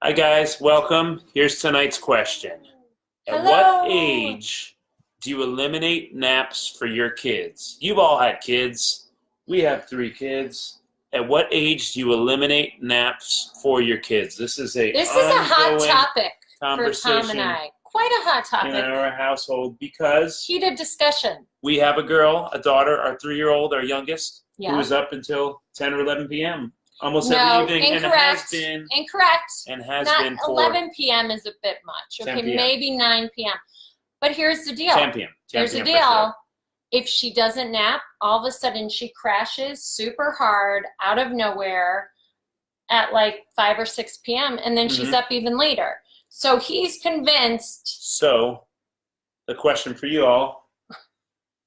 Hi guys, welcome. Here's tonight's question. At Hello. what age do you eliminate naps for your kids? You've all had kids. We have 3 kids. At what age do you eliminate naps for your kids? This is a hot topic for conversation Tom and I. Quite a hot in topic. our household because Heated discussion. we have a girl, a daughter, our 3-year-old, our youngest, Yeah. who is up until 10 or 11 p.m. almost No, every evening, incorrect. Incorrect. and has Not been for 11 p.m. is a bit much. 10 Okay, p.m. maybe 9 p.m. But here's the deal. 10 p.m. 10 Here's the p.m. for deal. sure. If she doesn't nap, all of a sudden she crashes super hard out of nowhere at like 5 or 6 p.m. and then she's up even later. So he's convinced. So, the question for you all,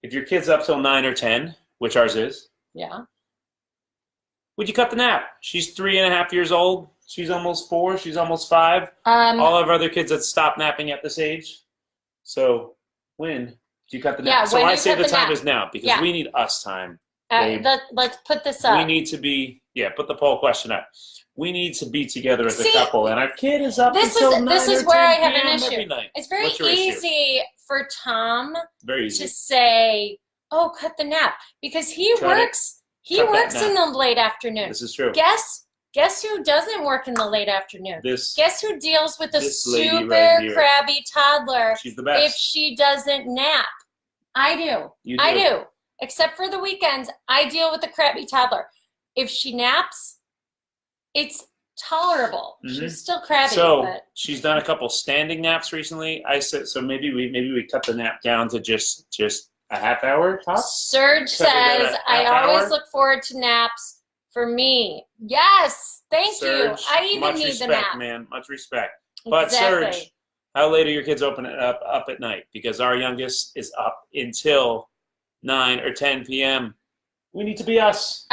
if your kid's up till 9 or 10, which ours is, Yeah. would you cut the nap? She's 3.5 years old. She's almost 4. She's almost 5. Um, All of our other kids that stop napping at this age. So, when do you cut the nap? Yeah, So when do I you say cut the the time nap? is now because Yeah. we need us time. babe. let's put this up. We need to be, put the poll question up. We need to be together as a See, couple, and our kid is up this until is 9 this is or where 10 I have an p.m. issue. every night. It's very What's your issue? easy for Tom Very easy. to say, "Oh, cut the nap," because he Try to works. He cut that works in nap. the late afternoon. This is true. Guess who doesn't work in the late afternoon? This Guess who deals with a this lady super right here. crabby toddler She's the best. if she doesn't nap? I do. You do. I do. Except for the weekends, I deal with the crabby toddler. If she naps, it's tolerable. Mhm. She's still crabby, So but she's done a couple standing naps recently. I said so maybe we cut the nap down to just a half hour tops. Serge Cut it at says, a I half always hour? look forward to naps for me. Yes, thank you. Serge, I even much need respect, the nap. man. Much respect. But Exactly. Serge, how late are your kids open it up at night? Because our youngest is up until 9 or 10 p.m. We need to be us.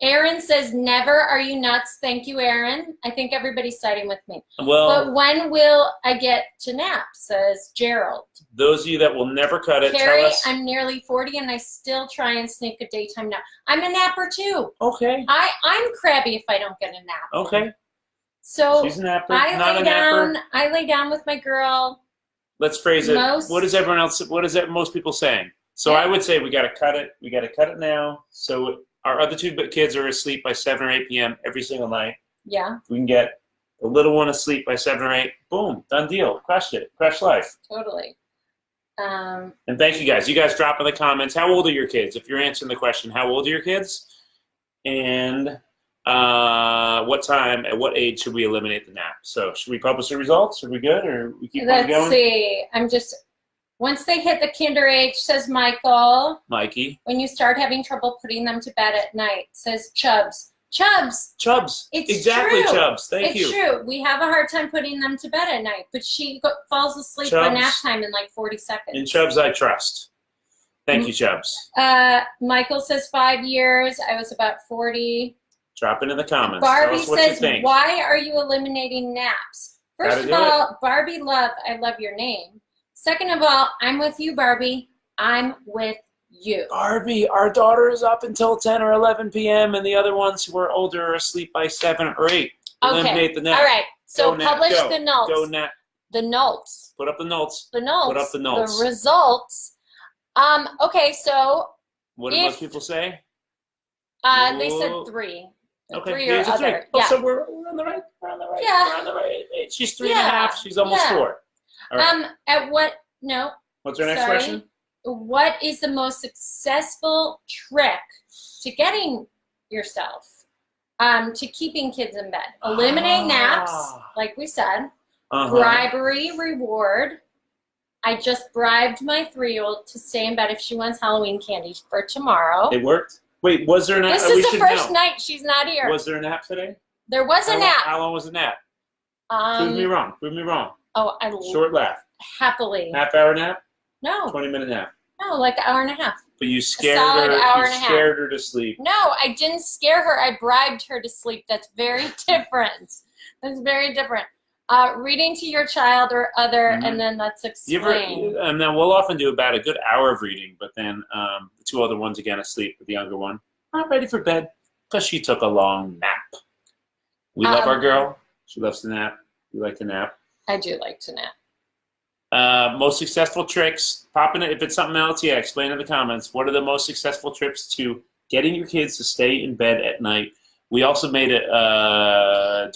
Aaron says, never. Are you nuts? Thank you, Aaron. I think everybody's siding with me. Well, But when will I get to nap, says Gerald. those of you that will never cut it, Carrie, tell us. I'm nearly 40 and I still try and sneak a daytime nap. I'm a napper too. Okay. I'm crabby if I don't get a nap. Okay. So She's a napper, I not lay a napper. down. I lay down with my girl. Let's phrase it. Most- What is everyone else? What is it? Most people saying? So Yeah. I would say we got to cut it. We got to cut it now. So our other 2 kids are asleep by 7 or 8 p.m. every single night. Yeah, If we can get the little one asleep by 7 or 8, boom, done deal. Crushed it. Crushed life. totally. And thank you guys. You guys drop in the comments. How old are your kids? If you're answering the question, how old are your kids? And what time, at what age should we eliminate the nap? So should we publish the results? Are we good, or we keep on Let's going? see. Once they hit the kinder age, says Michael, Mikey. when you start having trouble putting them to bed at night, says Chubbs. Chubbs, Chubbs. it's Exactly, true. Chubbs. Thank you. It's true. We have a hard time putting them to bed at night, but she falls asleep by Chubbs. nap time in like 40 seconds. And Chubbs, I trust. Thank you, Chubbs. Michael says 5 years. I was about 40. Drop it in the comments. Barbie Tell us what you says, think. why are you eliminating naps? First Gotta of do all, Barbie Love, I love your name. Second of all, I'm with you, Barbie. I'm with you. Barbie, our daughter is up until 10 or 11 p.m. and the other ones who are older are asleep by 7 or 8. Eliminate the nap. All right. So Go nap, publish go. the notes. Go nap. The notes. Put up the notes. The notes. Put up the notes. The results. Okay, so What do most people say? they said Whoa. 3. Okay, 3 the or age of 3. other. Oh, Yeah. so we're on the right. We're on the right. Yeah. We're on the right age. She's 3.5. Yeah. She's almost Yeah. 4. All right. At what? No. What's our next Sorry. question? What is the most successful trick to getting yourself to keeping kids in bed? Eliminate naps, like we said. Bribery reward. I just bribed my 3-year-old to stay in bed if she wants Halloween candy for tomorrow. It worked? Wait, was there a nap? This We is the should first know. night she's not here. Was there a nap today? There was a nap. How long was the nap? Prove me wrong. Prove me wrong. Oh, Short laugh. happily. Half-hour nap? No, 20-minute nap. no, like an hour and a half. But you scared solid her. hour You and a half. scared her to sleep. No, I didn't scare her. I bribed her to sleep. That's very different. That's very different. Reading to your child or other, and then let's explain. And then we'll often do about a good hour of reading, but then the 2 other ones again asleep, with the younger one not ready for bed because she took a long nap. We love our girl. She loves to nap. You like to nap. I do like to nap. Most successful tricks. Pop in it. If it's something else, yeah, explain in the comments. What are the most successful trips to getting your kids to stay in bed at night? We also made it.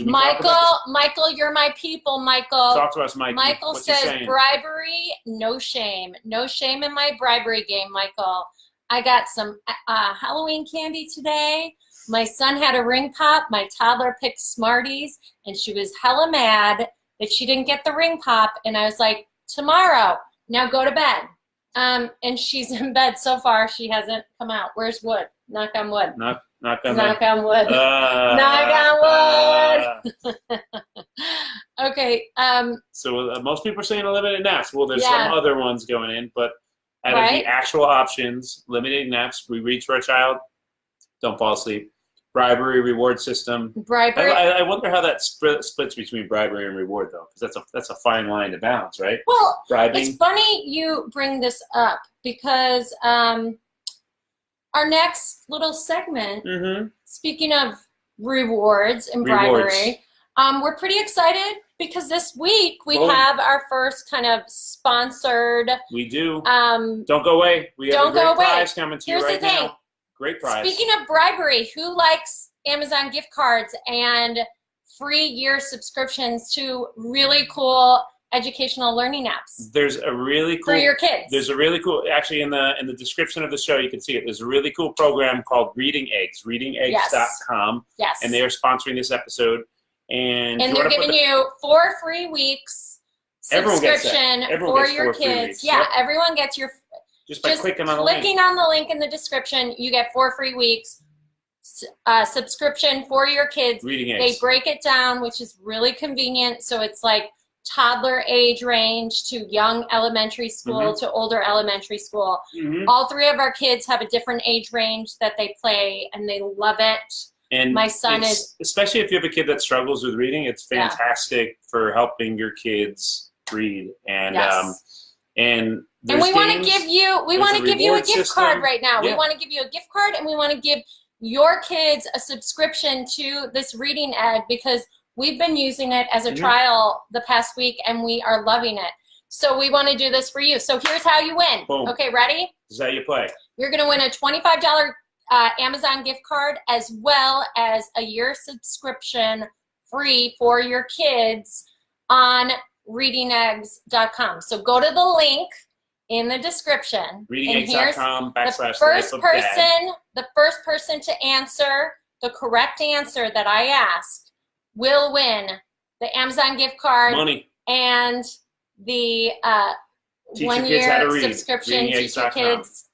Michael, you're my people, Michael. Talk to us, Mike. Michael What's he says saying? bribery, no shame. No shame in my bribery game, Michael. I got some Halloween candy today. My son had a ring pop. My toddler picked Smarties, and she was hella mad that she didn't get the ring pop. And I was like, tomorrow, now go to bed. And she's in bed so far. She hasn't come out. Where's wood? Knock on wood. Knock on wood. Knock on wood. Okay. So most people are saying eliminate naps. Well, there's Yeah. some other ones going in, but out of the actual options, eliminating naps, we read to our child, don't fall asleep. Bribery, reward system. Bribery. I wonder how that splits between bribery and reward, though, because that's a fine line to balance, right? Well, Bribing. it's funny you bring this up because our next little segment, speaking of rewards and bribery, we're pretty excited because this week we have our first kind of sponsored. We do. Don't go away. We have a great prize coming to you right now. Great prize. Speaking of bribery, who likes Amazon gift cards and free year subscriptions to really cool educational learning apps? There's a really cool for your kids. There's a really cool, actually in the description of the show you can see it. There's a really cool program called Reading Eggs, readingeggs.com. Yes. And they are sponsoring this episode. And they're giving you 4 free weeks subscription for your kids. Yeah, yep. Everyone gets your just by clicking on the link in the description. You get 4 free weeks subscription for your kids. Reading Eggs. They break it down, which is really convenient. So it's like toddler age range to young elementary school to older elementary school. All 3 of our kids have a different age range that they play, and they love it. And my son is, especially if you have a kid that struggles with reading, it's fantastic for helping your kids read. And and we want to give you a gift card right now. Yeah. We want to give you a gift card, and we want to give your kids a subscription to this Reading Egg because we've been using it as a trial the past week, and we are loving it. So we want to do this for you. So here's how you win. Boom. Okay, ready? This is how you play. You're going to win a $25 Amazon gift card as well as a year subscription free for your kids on readingeggs.com. So go to the link in the description. Readingeggs.com / the first person to answer the correct answer that I asked will win the Amazon gift card, money, and the 1-year subscription. Teach your kids.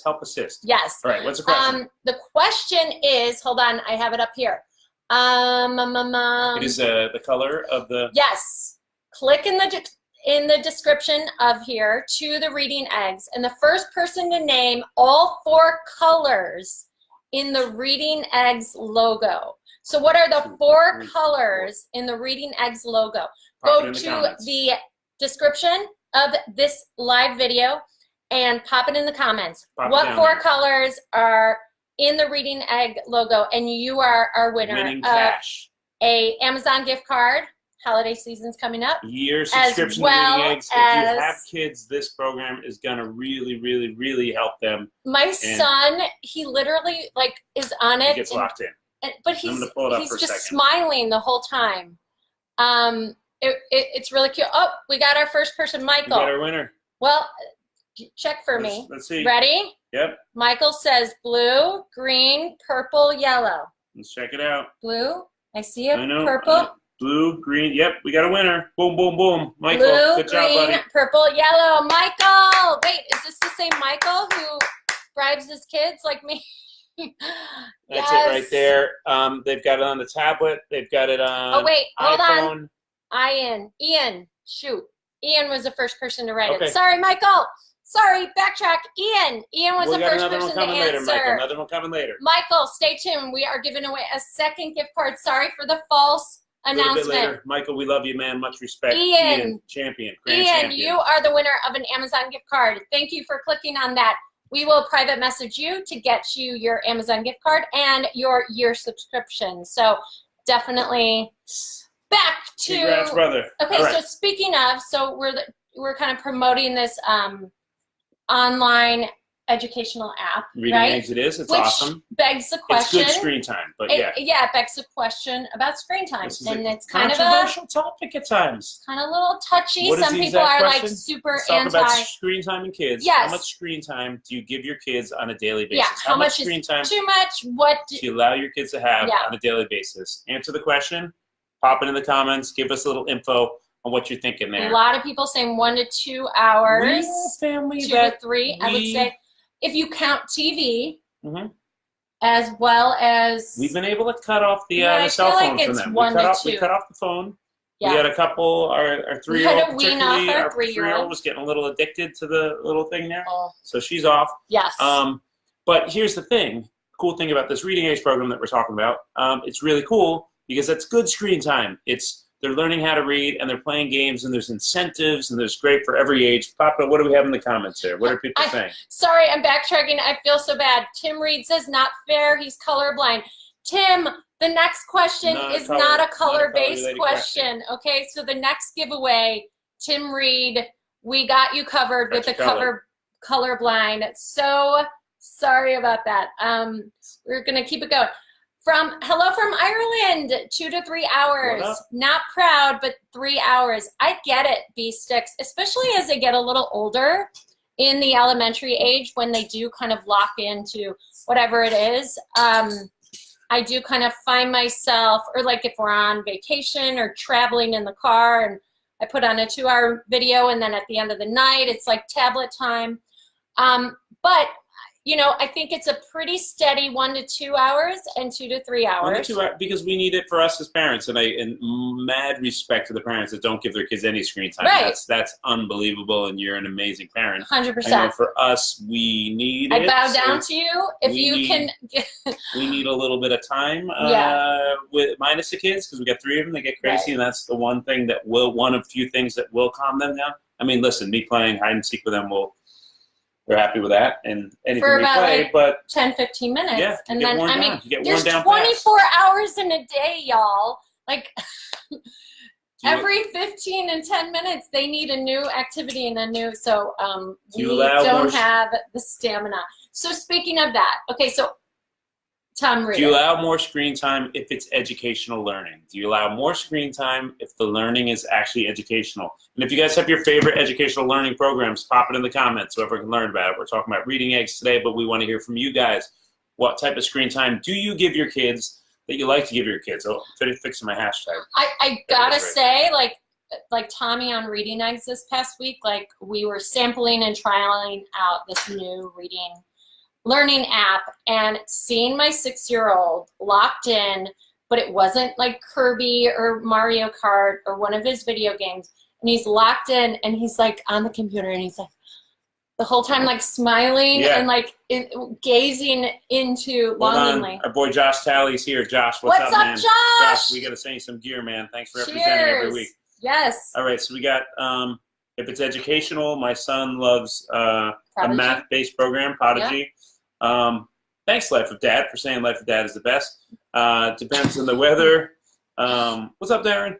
Help assist. Yes. All right, what's the question? The question is, hold on, I have it up here. It is the color of the... Yes. Click in the description of here to the Reading Eggs, and the first person to name all 4 colors in the Reading Eggs logo. So what are the 4 colors in the Reading Eggs logo? Go to the description of this live video and pop it in the comments. What 4 colors are in the Reading Egg logo? And you are our winner of a Amazon gift card. Holiday season's coming up. Year subscription to Reading Eggs. If you have kids, this program is going to really, really, really help them. My son, he literally is on it. He gets locked in. But he's just smiling the whole time. It's really cute. Oh, we got our first person, Michael. We got our winner. Well, check for me. Let's see. Ready? Yep. Michael says blue, green, purple, yellow. Let's check it out. Blue. I see it. Purple. Blue, green. Yep, we got a winner. Boom, boom, boom. Michael, blue, good job, green, buddy. Purple, yellow. Michael. Wait, is this the same Michael who bribes his kids like me? That's it right there. They've got it on the tablet. They've got it on hold iPhone. on. Ian. Shoot. Ian was the first person to write it. Sorry, Michael. Sorry, backtrack. Ian was the first person to answer. Michael. Another one coming later. Michael, stay tuned. We are giving away a second gift card. Sorry for the false announcement. A little bit later. Michael, we love you, man. Much respect. Ian, champion. Ian, you are the winner of an Amazon gift card. Thank you for clicking on that. We will private message you to get you your Amazon gift card and your year subscription. So definitely back to Congrats, brother. Okay, All right. so speaking of, we're kind of promoting this online educational app, Reading right? Eggs it is. It's Which awesome. begs the question. It's good screen time, but yeah. It begs the question about screen time. This is And a it's kind of controversial topic at times. kind of a little touchy. What is Some the people exact are question? like super Let's talk anti. about screen time and kids. Yes. How much screen time do you give your kids on a daily basis? Yeah, how much screen is time too much? What do do you allow your kids to have Yeah. on a daily basis? Answer the question. Pop it in the comments. Give us a little info on what you're thinking there. a lot of people saying 1 to 2 hours, We're a family 2 that to 3. I would say if you count TV Mhm. as well as we've been able to cut off the Yeah, I cell feel like phones from it's them. 1 to We 2. cut off the phone. Yeah. We had a couple. Our We 3-year-old, had to wean off particularly, our 3-year-old. was getting a little addicted to the little thing there, Oh, so she's off. yes. But here's the thing. Cool thing about this Reading Eggs program that we're talking about, it's really cool because that's good screen time. They're learning how to read and they're playing games and there's incentives and there's great for every age. Papa, what do we have in the comments here? What are people saying? Sorry, I'm backtracking. I feel so bad. Tim Reed says not fair. He's colorblind. Tim, the next question is not a color-based question. Okay, so the next giveaway, Tim Reed, we got you covered with the colorblind. So sorry about that. We're gonna keep it going. Hello from Ireland, 2 to 3 hours. Not proud, but 3 hours. I get it, B-Sticks, especially as they get a little older in the elementary age when they do kind of lock into whatever it is. I do kind of find myself, or like if we're on vacation or traveling in the car and I put on a 2-hour video and then at the end of the night, it's like tablet time. But you know, I think it's a pretty steady 1 to 2 hours and 2 to 3 hours. 1 to 2 hours, because we need it for us as parents, and mad respect to the parents that don't give their kids any screen time. Right. That's unbelievable, and you're an amazing parent. 100%. I know for us, we need I it. bow down to you if you can. We need a little bit of time with minus the kids because we got 3 of them. They get crazy, and that's the one thing that one of few things that will calm them down. I mean, listen, me playing hide and seek with them they're happy with that, and anything for we about play, like but 10, 15 minutes. yeah, and then I mean, there's 24 hours in a day, y'all. Like every 15 and 10 minutes, they need a new activity and a new. So we don't have the stamina. So speaking of that, okay, so Tom Reed. Do you allow more screen time if it's educational learning? Do you allow more screen time if the learning is actually educational? And if you guys have your favorite educational learning programs, pop it in the comments so everyone can learn about it. We're talking about Reading Eggs today, but we want to hear from you guys. What type of screen time do you give your kids that you like to give your kids? Oh, I'm fixing my hashtag. I gotta say, like Tommy on Reading Eggs this past week, like we were sampling and trialing out this new learning app, and seeing my 6-year-old locked in, but it wasn't like Kirby or Mario Kart or one of his video games, and he's locked in and he's like on the computer and he's like the whole time like smiling and like gazing into longingly. Our boy Josh Talley's here. Josh, what's up, man? Josh? We got to send you some gear, man. Thanks for representing every week. Yes. All right, so we got if it's educational, my son loves a math-based program, Prodigy. Yeah. Thanks, Life of Dad, for saying Life of Dad is the best. Depends on the weather. What's up, Darren?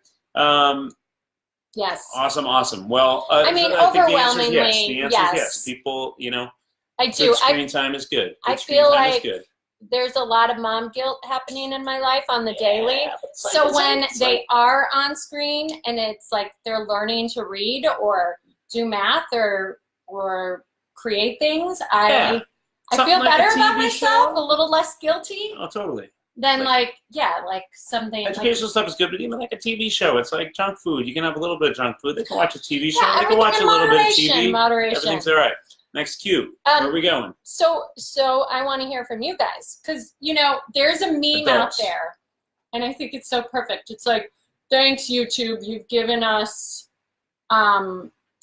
Yes. Awesome. Well, I mean, overwhelmingly, the answer is yes. People, I do. Good screen time is good. I feel like there's a lot of mom guilt happening in my life on the daily. So when they are on screen and it's like they're learning to read or do math or create things, I feel better about myself, a little less guilty. Oh, totally. Then something. Educational stuff is good, but even like a TV show, it's like junk food. You can have a little bit of junk food. They can watch a TV show. They can watch a little bit of TV. Moderation. Everything's all right. Next cue. Where are we going? So I want to hear from you guys because there's a meme out there, and I think it's so perfect. It's like, thanks YouTube, you've given us.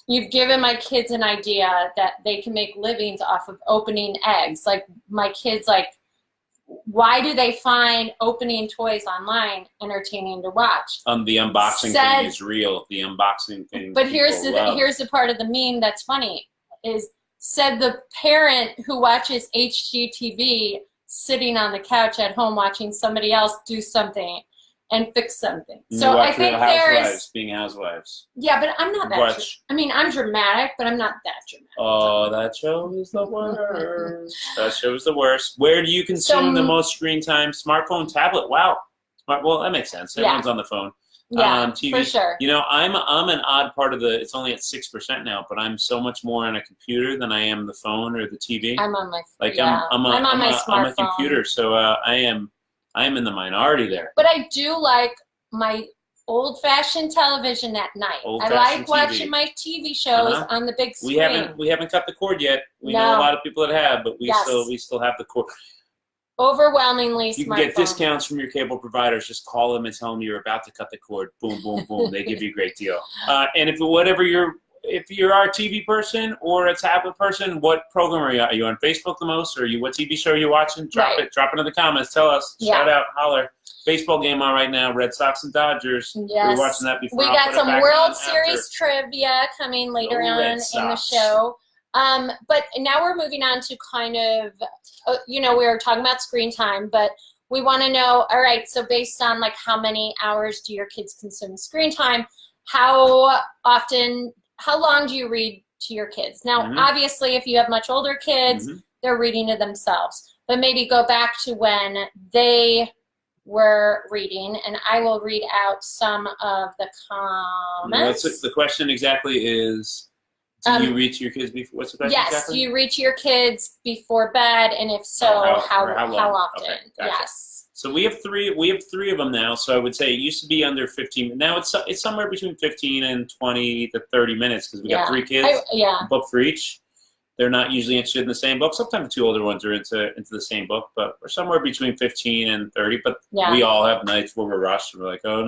You've given my kids an idea that they can make livings off of opening eggs. Like my kids, why do they find opening toys online entertaining to watch? The unboxing thing is real. The unboxing thing. But here's the part of the meme that's funny said the parent who watches HGTV sitting on the couch at home watching somebody else do something. and fix something. And So you I watch think Real there Housewives is. being housewives. Yeah, but I'm not that. Watch. I mean, I'm dramatic, but I'm not that dramatic. Oh, that show is the worst. That show is the worst. Where do you consume the most screen time? Smartphone, tablet. Wow. Well, that makes sense. Everyone's on the phone. Yeah, TV. for sure. You know, I'm an odd part of the. It's only at 6% now, but I'm so much more on a computer than I am the phone or the TV. I'm on my. Like yeah. I'm on my smartphone. I'm a computer, so I am in the minority there. But I do like my old-fashioned television at night. I Old-fashioned like watching TV. my TV shows on the big screen. We haven't cut the cord yet. We know a lot of people that have, but we still have the cord. Overwhelmingly You smartphone. can get discounts from your cable providers. Just call them and tell them you're about to cut the cord. Boom, boom, boom. They give you a great deal. And if you're our TV person or a tablet person, what program are you on? Are you on Facebook the most, or what TV show are you watching? Drop it in the comments. Tell us. Yeah. Shout out, holler. Baseball game on right now. Red Sox and Dodgers. Yes. We're watching that before. We got some World Series trivia coming later on in the show. But now we're moving on to kind of, we were talking about screen time, but we want to know, all right, so based on like how many hours do your kids consume screen time, how long do you read to your kids? Now, obviously, if you have much older kids, they're reading to themselves, but maybe go back to when they were reading, and I will read out some of the comments. The question exactly is, do you read to your kids before? What's the question exactly? Do you read to your kids before bed, and if so, how often? Okay, gotcha. Yes. So we have three of them now. So I would say it used to be under 15. Now it's somewhere between 15 and 20 to 30 minutes because we got 3 kids. A book for each. They're not usually interested in the same book. Sometimes the 2 older ones are into the same book, but we're somewhere between 15 and 30. But we all have nights where we're rushed and we're like, oh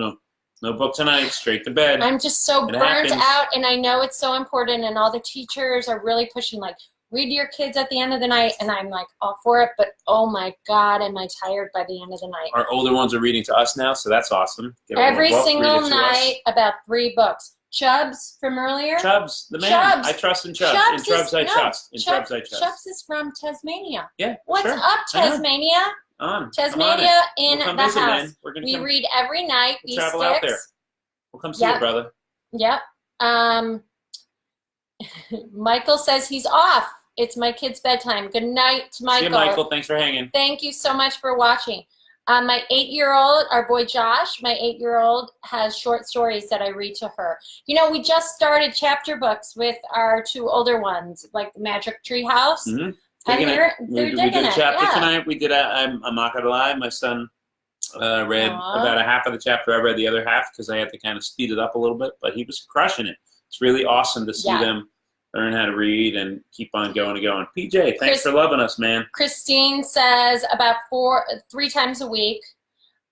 no book tonight, straight to bed. I'm just so burnt out, and I know it's so important, and all the teachers are really pushing, like, read to your kids at the end of the night, and I'm like all for it, but oh my God, am I tired by the end of the night. Our older ones are reading to us now, so that's awesome. Every single night, about 3 books. Chubbs from earlier. Chubbs, the man. Chubbs. I trust in Chubbs. In Chubbs, I trust. In Chubbs, I trust. Chubbs is from Tasmania. Yeah, What's up, Tasmania? Tasmania in the house. Man. We read every night. We'll travel out there. We'll come see you, brother. Yep. Michael says he's off. It's my kid's bedtime. Good night to Michael. See you, Michael. Thanks for hanging. Thank you so much for watching. My 8-year-old, our boy Josh, my 8-year-old has short stories that I read to her. We just started chapter books with our 2 older ones, like the Magic Tree House. Mm-hmm. And we did a chapter tonight. We did I'm not gonna lie, my son read about a half of the chapter. I read the other half because I had to kind of speed it up a little bit, but he was crushing it. It's really awesome to see them learn how to read and keep on going and going. PJ, thanks for loving us, man. Christine says about 3 times a week.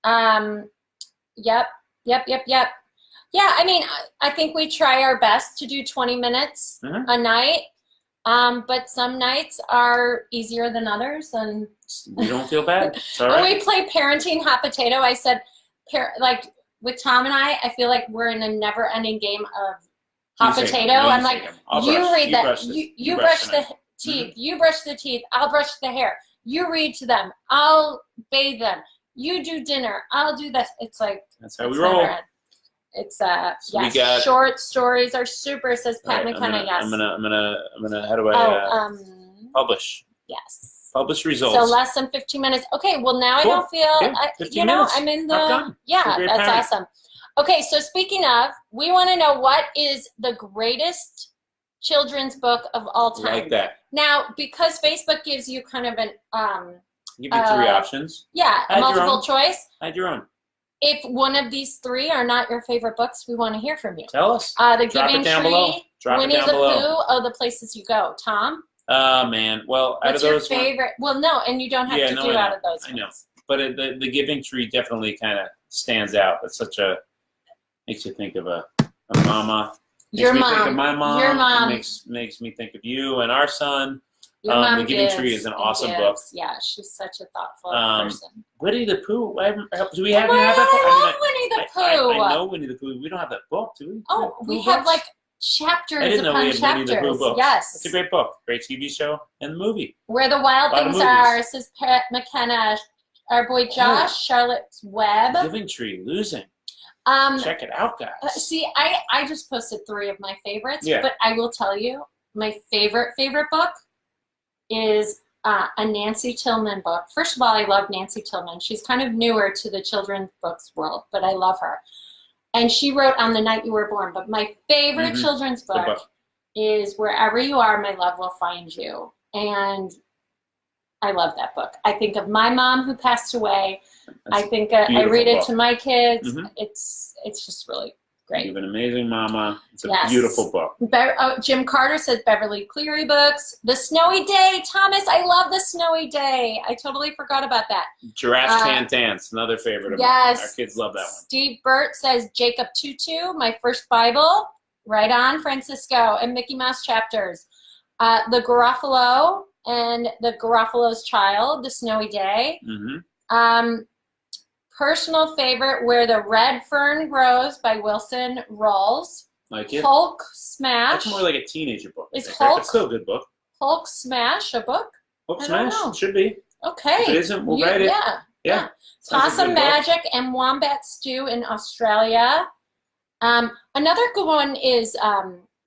Yep. Yeah, I mean, I think we try our best to do 20 minutes a night. But some nights are easier than others, and you don't feel bad. It's all right. When we play parenting hot potato, I said, like with Tom and I feel like we're in a never-ending game of hot potato. I'm like, you read that. You brush the teeth. You brush the teeth. I'll brush the hair. You read to them. I'll bathe them. You do dinner. I'll do this. It's like that's how we roll. It's short stories are super, says Pat McKenna. I'm gonna how do I publish? Yes. Publish results. So less than 15 minutes. Okay, well now cool. I don't feel 15 minutes. I'm in the that's awesome. Okay, so speaking of, we want to know what is the greatest children's book of all time. Like that. Now, because Facebook gives you kind of an give you 3 options. Yeah, multiple choice. Add your own. If one of these 3 are not your favorite books, we want to hear from you. Tell us. The Giving Tree, Winnie the Pooh, the places you go. Tom? Man. Well, out of those. What's your favorite? Well, no, and you don't have to do out of those. I know. But the Giving Tree definitely kind of stands out. It's makes you think of a mama. Your mom. Makes me think of my mom. Your mom. Makes me think of you and our son. The Giving Tree is an awesome book. Yeah, she's such a thoughtful person. Winnie the Pooh. Do we have that book? I love Winnie the Pooh. I know Winnie the Pooh. We don't have that book, do we? Oh, we have like chapters I didn't know we upon had Winnie the Pooh chapters. books. Yes. It's a great book. Great TV show and movie. Where the Wild Things Are, says Pat McKenna. Our boy Josh, Charlotte's Web. Giving Tree losing. Check it out, guys. See, I just posted 3 of my favorites, Yeah. but I will tell you, my favorite book is a Nancy Tillman book. First of all, I love Nancy Tillman. She's kind of newer to the children's books world, but I love her. And she wrote On the Night You Were Born. But my favorite children's book is Wherever You Are, My Love Will Find You. And I love that book. I think of my mom who passed away. I think I read it to my kids. It's just really great. You have an amazing mama. It's a beautiful book. Jim Carter says Beverly Cleary books. The Snowy Day. Thomas, I love The Snowy Day. I totally forgot about that. Giraffes Can't Dance, another favorite of mine. Our kids love that one. Steve Burt says Jacob Tutu, my first Bible. Right on, Francisco. And Mickey Mouse chapters. The Garofalo and the Garofalo's Child, The Snowy Day. Personal favorite, Where the Red Fern Grows by Wilson Rawls. Like it? Hulk Smash. That's more like a teenager book. Is Hulk? It's still a good book. Hulk Smash a book? Hulk Smash? Should be. Okay. If it isn't, we'll write it. Yeah. Possum Magic and Wombat Stew in Australia. Another good one is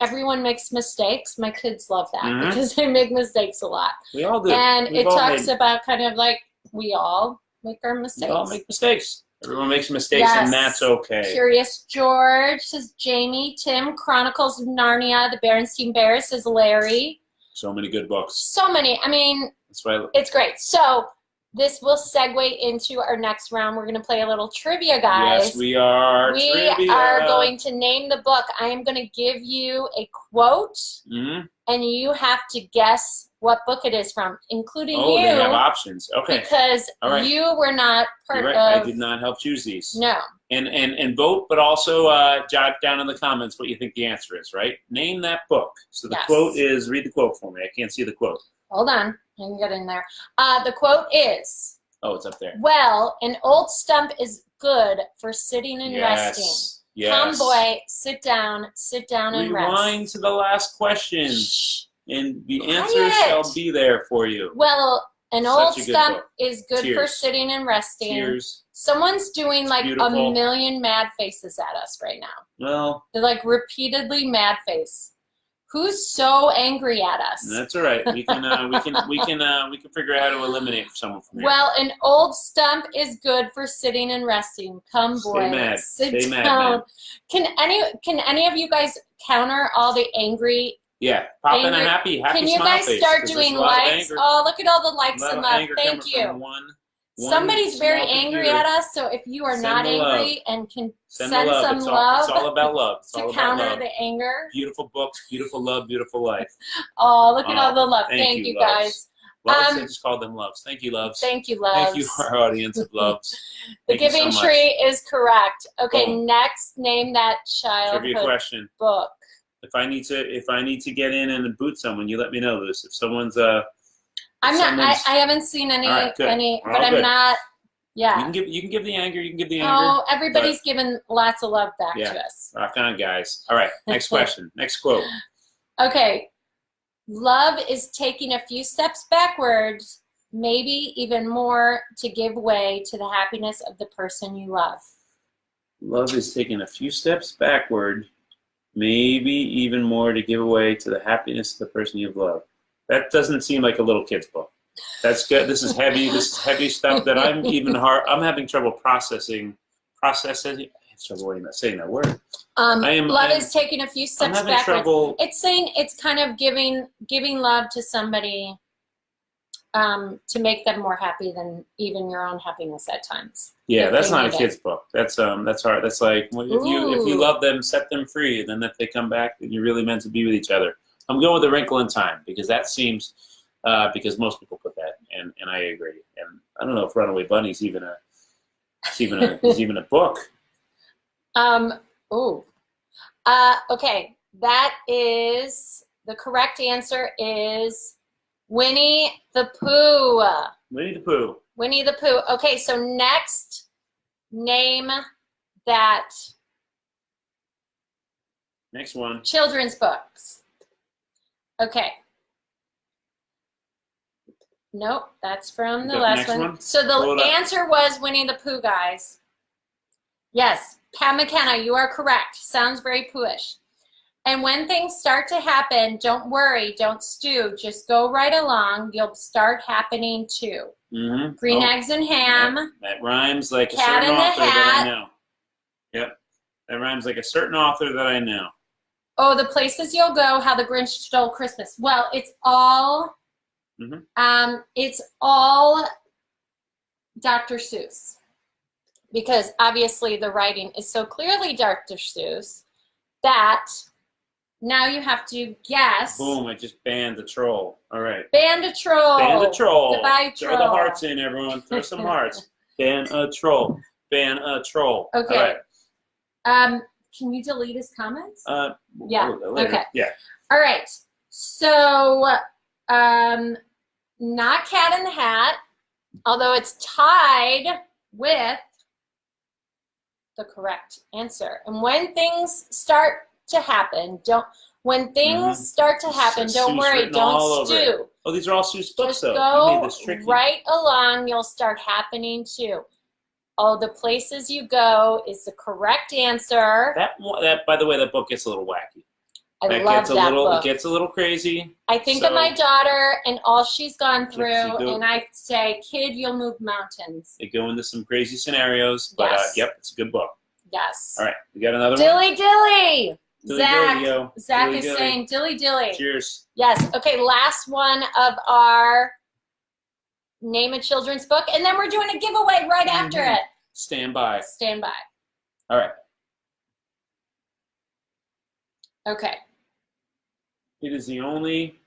Everyone Makes Mistakes. My kids love that because they make mistakes a lot. We all do. And it talks about kind of like we all make our mistakes. We all make mistakes. Everyone makes mistakes, and that's okay. Curious George says Jamie. Tim, Chronicles of Narnia. The Berenstain Bears says Larry. So many good books. So many. I mean, that's why it's great. So this will segue into our next round. We're going to play a little trivia, guys. Yes, we are. We are going to name the book. I am going to give you a quote, and you have to guess what book it is from, including you. Oh, they have options. Okay. Because you were not part of. I did not help choose these. No. And vote, but also jot down in the comments what you think the answer is, right? Name that book. So the quote is, read the quote for me. I can't see the quote. Hold on. I can get in there. The quote is. Oh, it's up there. Well, an old stump is good for sitting and resting. Yes. Come, boy, sit down and rest. Rewind to the last question. Shh. And the answer shall be there for you. Well, an old stump is good for sitting and resting. Tears. Someone's doing like a million mad faces at us right now. Well, they're like repeatedly mad face. Who's so angry at us? That's all right. We can figure out how to eliminate someone from here. Well, an old stump is good for sitting and resting. Come, boy, stay mad. Sit down. Can any of you guys counter all the angry? Yeah, pop in a happy Can you guys start doing likes? Oh, look at all the likes and love. Thank you. Somebody's very angry at us, so if you are not angry and can send some love. It's all about love. To counter the anger. Beautiful books, beautiful love, beautiful life. Oh, look at all the love. Thank you, guys. Loves, I just called them loves. Thank you, loves. Thank you, loves. Thank you, our audience of loves. The Giving Tree is correct. Okay, next, name that childhood trivia question. Book. If I need to get in and boot someone, you let me know, Luce. If someone's I haven't seen any, but I'm not. Yeah. You can give the anger. You can give the anger. Oh, everybody's given lots of love back to us. Rock on, guys. All right. Next question. Next quote. Okay. Love is taking a few steps backwards, maybe even more, to give way to the happiness of the person you love. Love is taking a few steps backward, maybe even more, to give away to the happiness of the person you love. That doesn't seem like a little kid's book. That's good. This is heavy. This is heavy stuff that I'm having trouble processing. I have trouble saying that word. Love is taking a few steps backwards. It's saying it's kind of giving love to somebody to make them more happy than even your own happiness at times. Yeah, that's not a kid's book. That's hard. That's like if you love them, set them free. Then if they come back, then you're really meant to be with each other. I'm going with A Wrinkle in Time because that seems because most people put that, and I agree. And I don't know if Runaway Bunny is even a book. Okay, that is the correct answer. Is Winnie the Pooh. Winnie the Pooh. Winnie the Pooh. Okay, so next, name that. Next one. Children's books. Okay. Nope, that's from the The last next one. one? So Pull the it up. answer was Winnie the Pooh, guys. Yes, Pat McKenna, you are correct. Sounds very Poohish. And when things start to happen, don't worry, don't stew. Just go right along. You'll start happening too. Mm-hmm. Green eggs and ham. That rhymes like a Cat certain in the author that I Hat. know. Yep. That rhymes like a certain author that I know. Oh, the places you'll go. How the Grinch Stole Christmas. Well, it's all. It's all Dr. Seuss, because obviously the writing is so clearly Dr. Seuss that now you have to guess. Boom! I just banned the troll. All right. Band a troll. Ban the troll. Goodbye, Throw the troll. hearts in, everyone. Throw some hearts. Ban a troll. Ban a troll. Okay. All right. Can you delete his comments? Yeah. Later. Okay. Yeah. All right. So, not Cat in the Hat, although it's tied with the correct answer. And when things start to happen, don't start to happen, don't Seuss worry, written all don't over stew. it. Oh, these are all Seuss books, Just though. You go made this tricky. right along, you'll start happening too. Oh, the places you go is the correct answer. That, by the way, that book gets a little wacky. I It love gets a that little. book. It gets a little crazy. I think So- of my daughter and all she's gone through, Gypsy Goat. and I say, kid, you'll move mountains. They go into some crazy scenarios, but Yes. yep, it's a good book. Yes. All right, we got another one. Dilly dilly. Dilly Zach. dilly, yo. Zach Dilly is dilly. saying dilly dilly. Cheers. Yes. Okay, last one of our Name a Children's Book, and then we're doing a giveaway right after Mhm. it. Stand by. Stand by. All right. Okay. It is the only.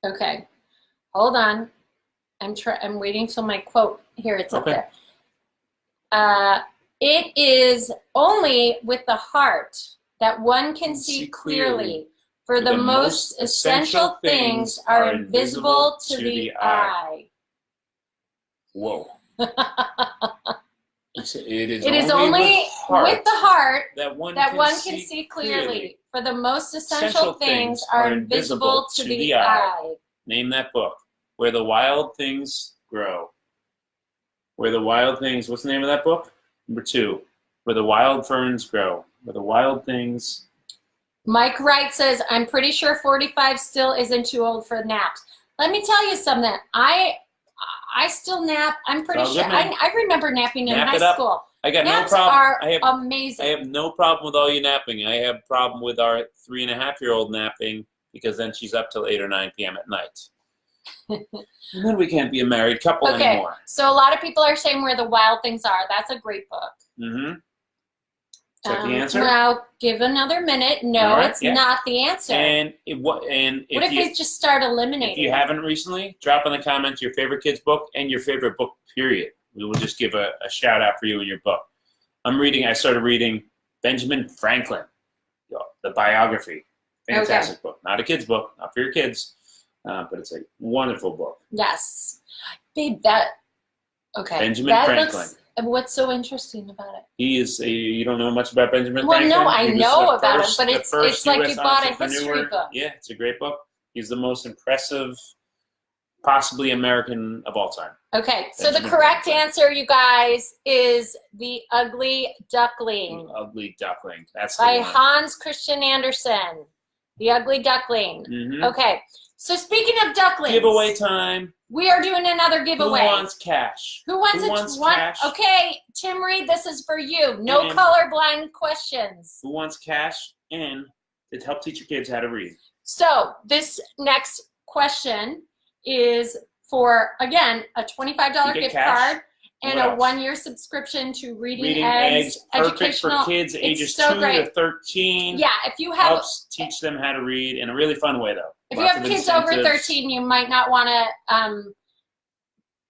Okay. Hold on. I'm waiting till my quote. Here, it's up Okay. there. It is only with the heart that one can see clearly, for the most essential things are invisible to the eye. Whoa. It It is only with the heart that one that can one see can see clearly. clearly, for the most essential Essential things things are are invisible to the eye. Name that book. Where the Wild Things Grow. Where the Wild Things. What's the name of that book? Number 2. Where the Wild Ferns Grow. Where the Wild Things. Mike Wright says, I'm pretty sure 45 still isn't too old for naps. Let me tell you something. I still nap. I'm pretty Oh, sure. good, man. I remember napping in Nap high it up. school. I got Naps no problem. are amazing. I have no problem with all you napping. I have a problem with our 3.5-year-old napping, because then she's up till 8 or 9 p.m. at night. And then we can't be a married couple Okay, anymore. so a lot of people are saying Where the Wild Things Are. That's a great book. Mm-hmm. Is that the answer? Well, give another minute. No, All right, it's yeah. not the answer. And if what if you, we just start eliminating? if you haven't recently, drop in the comments your favorite kids book and your favorite book, period. We will just give a shout out for you in your book. I started reading Benjamin Franklin, the biography. Fantastic book. Not a kid's book, not for your kids, but it's a wonderful book. Yes. Babe, okay. Benjamin Franklin. What's so interesting about it? He is you don't know much about Benjamin Well, Franklin? no, I He was know the about first- him, but the it's first like US you bought a history entrepreneur. book. Yeah, it's a great book. He's the most impressive, possibly American of all time. Okay, so the Benjamin correct Franklin. answer, you guys, is The Ugly Duckling The Ugly Duckling. That's by the one. Hans Christian Andersen. The Ugly Duckling. Mhm. Okay, so speaking of ducklings, Giveaway time. we are doing another giveaway. Who wants cash? Who wants Who it? wants cash? Okay, Tim Reed, this is for you. No And- colorblind questions. Who wants cash and to help teach your kids how to read? So this next question is for, again, a $25 You get gift cash? card and What a else? 1-year subscription to Reading Eggs, perfect for educational. kids ages so 2 great. to 13. Yeah, if you have Helps teach them how to read in a really fun way, though. if you Lots have of kids over incentives. 13, you might not want to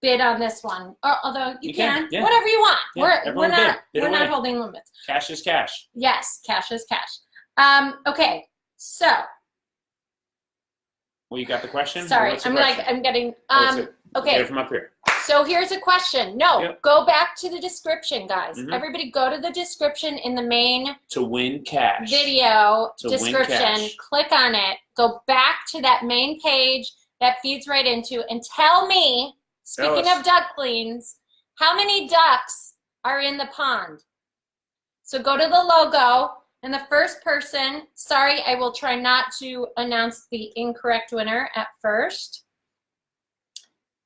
bid on this one. Or, although you You can, yeah. whatever you want. Yeah, we're everyone not bid we're not away. holding limits. Cash is cash. Yes, cash is cash. Okay, so Well, you got the question? sorry, What's the I'm question? I'm getting What's it? Get okay. it from up here. So here's a question. No, Yep. go back to the description, guys. Mhm. Everybody go to the description in the main To win cash. video To win description. cash. Click on it. Go back to that main page that feeds right into. And tell me, speaking us. of ducklings, how many ducks are in the pond? So go to the logo, and the first person, sorry, I will try not to announce the incorrect winner at first.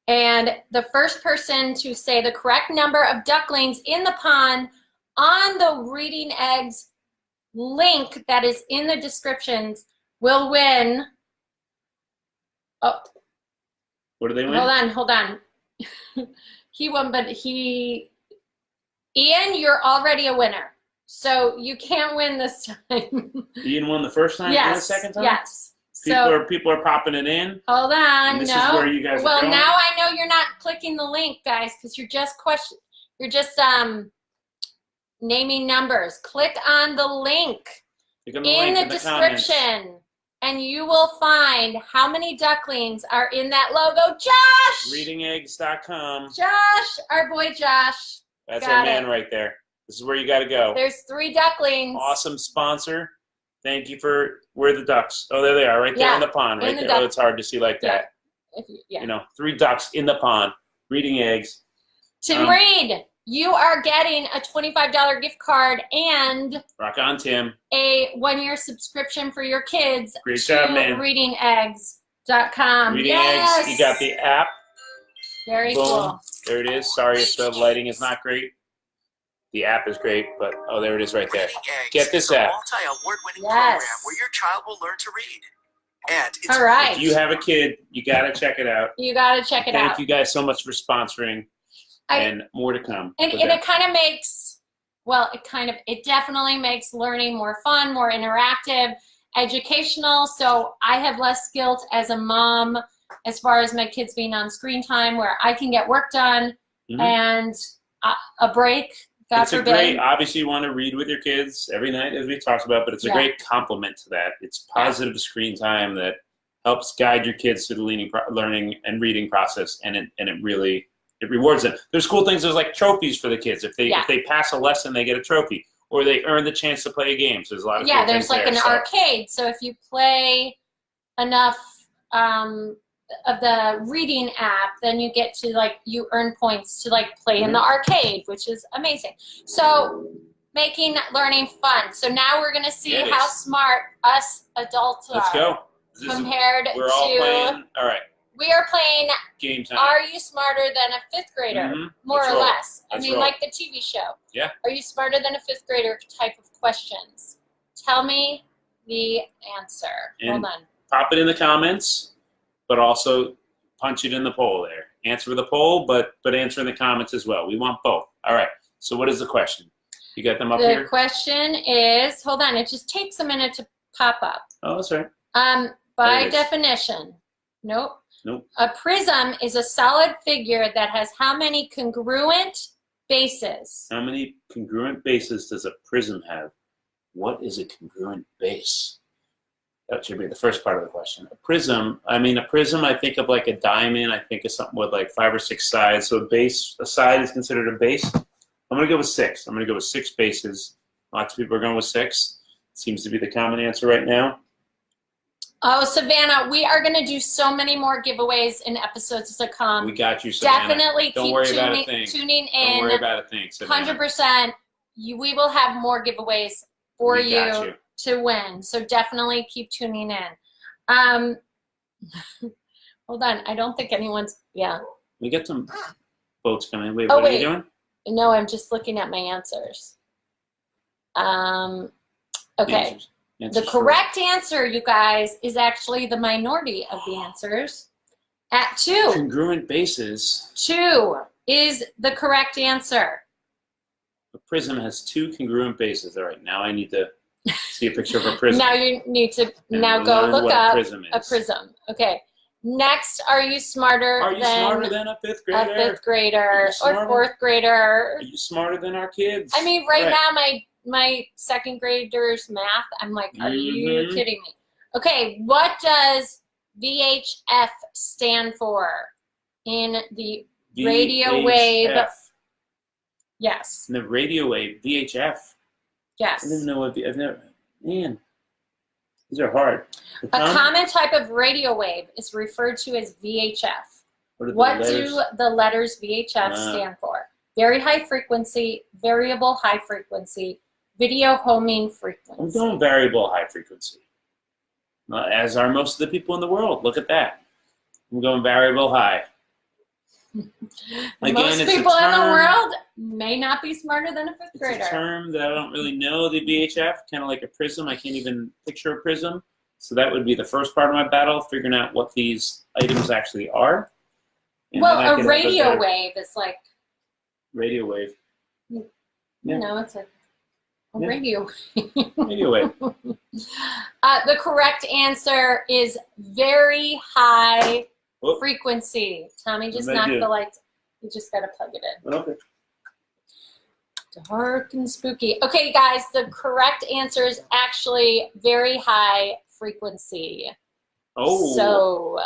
And the first person to say the correct number of ducklings in the pond on the Reading Eggs link that is in the descriptions will win. Oh, What do they win? hold on. He won, but Ian, you're already a winner. So you can't win this time. Ian won the first time. Yes. And the second time. Yes. People are popping it in. Hold on. And this no. is where you guys well, are going? now I know you're not clicking the link, guys, because you're just naming numbers. Click on the link Click on in link the comments. description, and you will find how many ducklings are in that logo. Josh! Readingeggs.com. Josh, our boy Josh. That's Got our man it. right there. This is where you got to go. There's 3 ducklings. Awesome sponsor. Thank you for where are the ducks. Oh, there they are, right there Yeah, in the pond, right in the there. duck- Oh, it's hard to see like that. Yeah. You know, 3 ducks in the pond, reading eggs. Tim Reed, you are getting a $25 gift card and Rock on, Tim. a 1-year subscription for your kids Great to job, man. readingeggs.com. Reading yes. Eggs. You got the app. Very Boom. cool. There it is. Sorry if the lighting is not great. The app is great, but oh, there it is right there. Reading Eggs Get this is a app. multi-award-winning Yes. program where your child will learn to read. And it's All right. If you have a kid, you got to check it out. You got to check it Thank out. you guys so much for sponsoring, and more to come. And with it that. kind of makes, well, it definitely makes learning more fun, more interactive, educational. So I have less guilt as a mom as far as my kids being on screen time, where I can get work done Mhm. and a break, God It's a forbid. great, obviously you want to read with your kids every night, as we talked about, but it's a Yeah. great complement to that. It's positive screen time that helps guide your kids through the learning and reading process, and it really rewards them. There's cool things. There's like trophies for the kids. If they pass a lesson, they get a trophy, or they earn the chance to play a game. So there's a lot of cool there's things like there, an so. arcade. So if you play enough of the reading app, then you get to you earn points to play in the arcade, which is amazing. So making learning fun. So now we're gonna see Yeah, it how is. smart us adults Let's are go. compared We're all to. playing. All right, We are playing. game time. Are you smarter than a 5th grader? Mhm. More Let's or roll. less. I Let's mean, roll. like the TV show. Yeah. Are you smarter than a 5th grader type of questions? Tell me the answer. And- Hold on. Pop it in the comments, but also punch it in the poll there. Answer the poll, but answer in the comments as well. We want both. All right. So what is the question? You got them up The here? question is, hold on, it just takes a minute to pop up. Oh, that's right. By There it is. definition, nope. Nope. A prism is a solid figure that has how many congruent bases? How many congruent bases does a prism have? What is a congruent base? That should be the first part of the question. A prism, I think of like a diamond. I think of something with like 5 or 6 sides. So a side is considered a base. I'm going to go with 6. I'm going to go with 6 bases. Lots of people are going with 6. Seems to be the common answer right now. Oh, Savannah, we are going to do so many more giveaways in episodes to come. We got you, Savannah. Definitely Don't keep worry about a thing. tuning Don't in. worry about a thing, Savannah. 100%. We will have more giveaways for We got you. to win. So definitely keep tuning in. Hold on. I don't think anyone's, We got some votes coming in. Wait, Oh, what are wait. you doing? No, I'm just looking at my answers. Okay. Answers The for- correct answer, you guys, is actually the minority of the answers at 2. Congruent bases. 2 is the correct answer. A prism has 2 congruent bases. All right, now I need to see a picture of a prism. Now you need to And now go learn look what up a prism a is. prism. Okay. Next, are you smarter Are you than smarter than a 5th a grader? 5th grader Are you or smarter? 4th grader? Are you smarter than our kids? I mean, right now, my 2nd graders math, I'm like, are you Mhm. kidding me? Okay, what does VHF stand for in the radio wave? VHF. Yes, In the radio wave, VHF. I yes. didn't know what I've never. Man, These are hard. A common type of radio wave is referred to as VHF. What do the letters VHF stand for? Very high frequency, variable high frequency, video homing I'm frequency. going variable high frequency. As are most of the people in the world. Look at that. I'm going variable high. Most people in the world may not be smarter than a fifth It's grader. a term that I don't really know, the VHF, kind of like a prism. I can't even picture a prism. So that would be the first part of my battle, figuring out what these items actually are. And then I Well, could a have radio better- wave is like, Radio wave. you Yeah. know, it's a Yeah. radio. Radio wave. The correct answer is very high Whoop. frequency. Tommy just What did I knocked do? the lights. You just got to plug it in. Okay. Dark and spooky. Okay, guys, the correct answer is actually very high frequency. Oh. So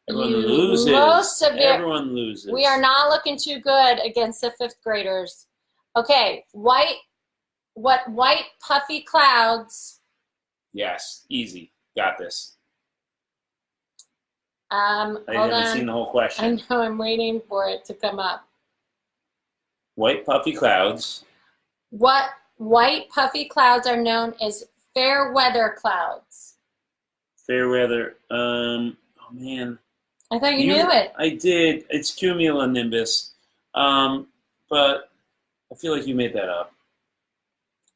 everyone you loses. most of it- Everyone loses. we are not looking too good against the fifth graders. Okay, white puffy clouds. Yes, easy. Got this. I Hold haven't seen on. the whole I question. know I'm waiting for it to come up. White puffy clouds. What white puffy clouds are known as fair weather clouds? Fair weather. Oh man. I thought you knew it. I did. It's cumulonimbus. But I feel like you made that up.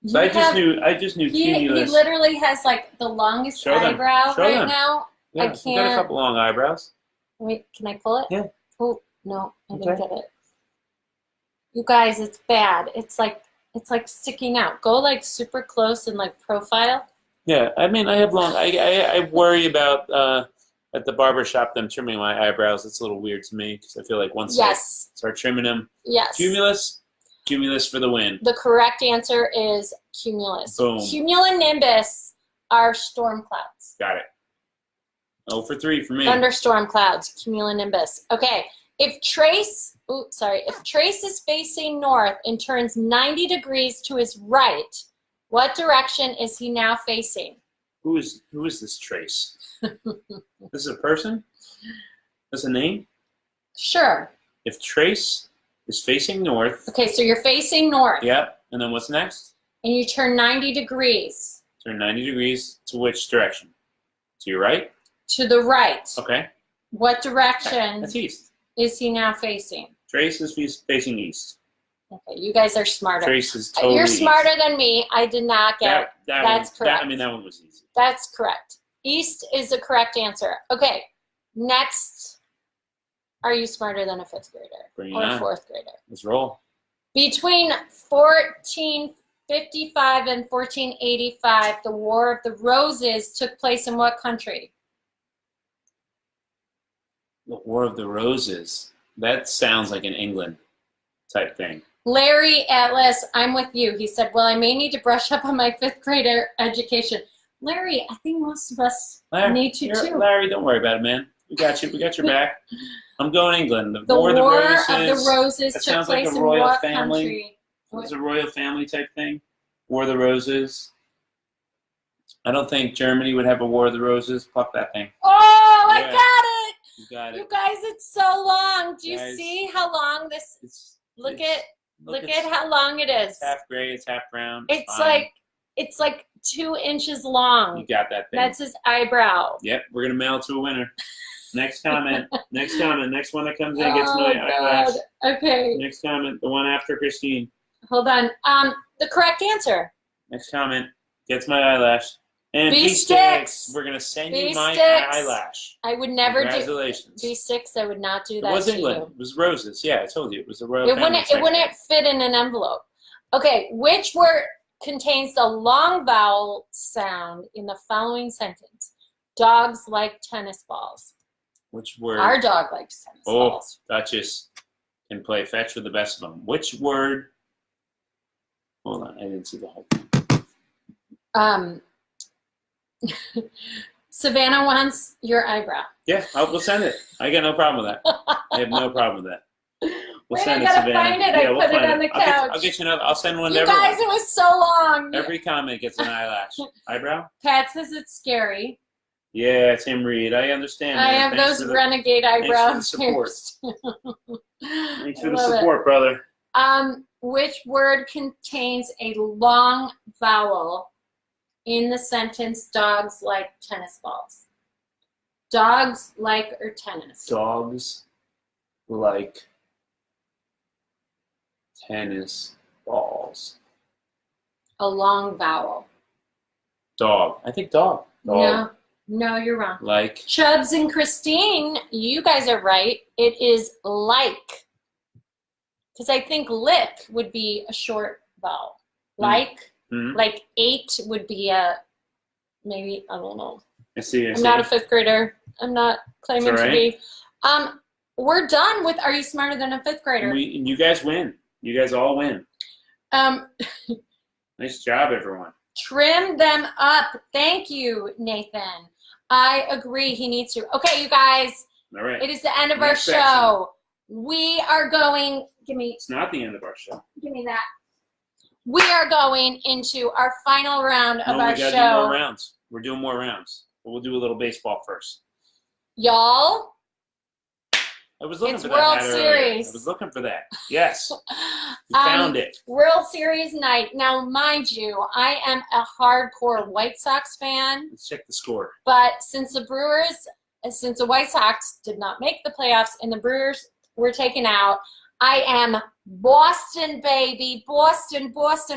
So I just knew He cumulus. literally has like the longest Show them. eyebrow Show right them. now. Yeah, I you got a can't- couple long eyebrows. Wait, can I pull it? Yeah. Oh no, I didn't Okay. get it. You guys, it's bad. It's like sticking out. Go like super close and like profile. Yeah, I mean, I have long. I worry about at the barber shop them trimming my eyebrows. It's a little weird to me because I feel like once Yes. I start trimming them, Yes. cumulus for the win. The correct answer is cumulus. Boom. Cumulonimbus are storm clouds. Got it. 0 for 3 for me. Thunderstorm clouds, cumulonimbus. Okay, if Trace is facing north and turns 90 degrees to his right, what direction is he now facing? Who is this Trace? This is a person? This a name? Sure. If Trace is facing north, Okay, so you're facing north yep, and then what's next? and you turn 90 degrees Turn 90 degrees to which direction? To your right? to the right. Okay, What direction that's east. is he now facing? Trace is facing east. Okay, you guys are smarter. Trace is totally You're east. smarter than me. I did not get That's correct. That one was easy. That's correct. East is the correct answer. Okay, next. Are you smarter than a fifth grader Bring it or a on. fourth grader? Let's roll. Between 1455 and 1485, the War of the Roses took place in what country? The War of the Roses. That sounds like an England type thing. Larry Atlas, I'm with you. He said, well, I may need to brush up on my fifth grader education. Larry, I think most of us need to too. Larry, don't worry about it, man. We got you. We got your back. I'm going England. The War of the Roses. Roses that took sounds like place a in royal what family. country? It's a royal family type thing. War of the Roses. I don't think Germany would have a War of the Roses. Pluck that thing. Oh, I Yeah. got it. You got You it. guys, it's so long. Do you Guys, see how long this? Look at how long it is. It's half gray. It's half brown. It's fine. like 2 inches long. You got that thing. That's his eyebrow. Yep, we're gonna mail it to a winner. Next comment. Next comment. Next one that comes in gets my eyelash. God. Okay, Next comment. The one after Christine. hold on. The correct answer. Next comment gets my eyelash. And B-Sticks. We're gonna send you my B-Sticks. eyelash. I would never do Congratulations. B6. I would not do It that was to England. you. It was roses. Yeah, I told you it was a royal It family. wouldn't fit in an envelope. Okay, which word contains the long vowel sound in the following sentence? Dogs like tennis balls. Which word? Our dog likes tennis Oh, balls. Duchess can play fetch with the best of them. Which word? Hold on, I didn't see the whole thing. Savannah wants your eyebrow. Yeah, we'll send it. I got no problem with that. I have no problem with that. We'll Wait, send I it, gotta Savannah. find it. Yeah, I we'll put it find on the couch. I'll get you another. I'll send one to You everyone. guys, it was so long. Every comment gets an eyelash. Eyebrow? Pat says it's scary. Yeah, Tim Reed. I understand. I man. have Thanks those for the- renegade eyebrows. support. I Thanks for the love it. support, brother. Which word contains a long vowel in the sentence dogs like tennis balls? Dogs like or tennis? Dogs like tennis balls. A long vowel. Dog. I think dog. Dog. No, you're wrong. Like. Chubbs and Christine, you guys are right. It is like. Because I think lick would be a short vowel. Like. Mm-hmm. Like 8 would be a, maybe, I don't know. I see. I'm not a 5th grader. I'm not claiming It's all to be. We're done with Are You Smarter Than a 5th Grader? You guys win. You guys all win. Nice job, everyone. Trim them up. Thank you, Nathan. I agree. He needs to. Okay, you guys. All right. It is the end of Next our show. We are going. It's not the end of our show. Give me that. We are going into our final round of our we gotta show. do more rounds. We're doing more rounds. But we'll do a little baseball first. Y'all. I was looking It's for that World hat earlier. Series. I was looking for that. Yes. We found it. World Series night. Now, mind you, I am a hardcore White Sox fan, Let's check the score. but since the White Sox did not make the playoffs and the Brewers were taken out, I am Boston, baby. Boston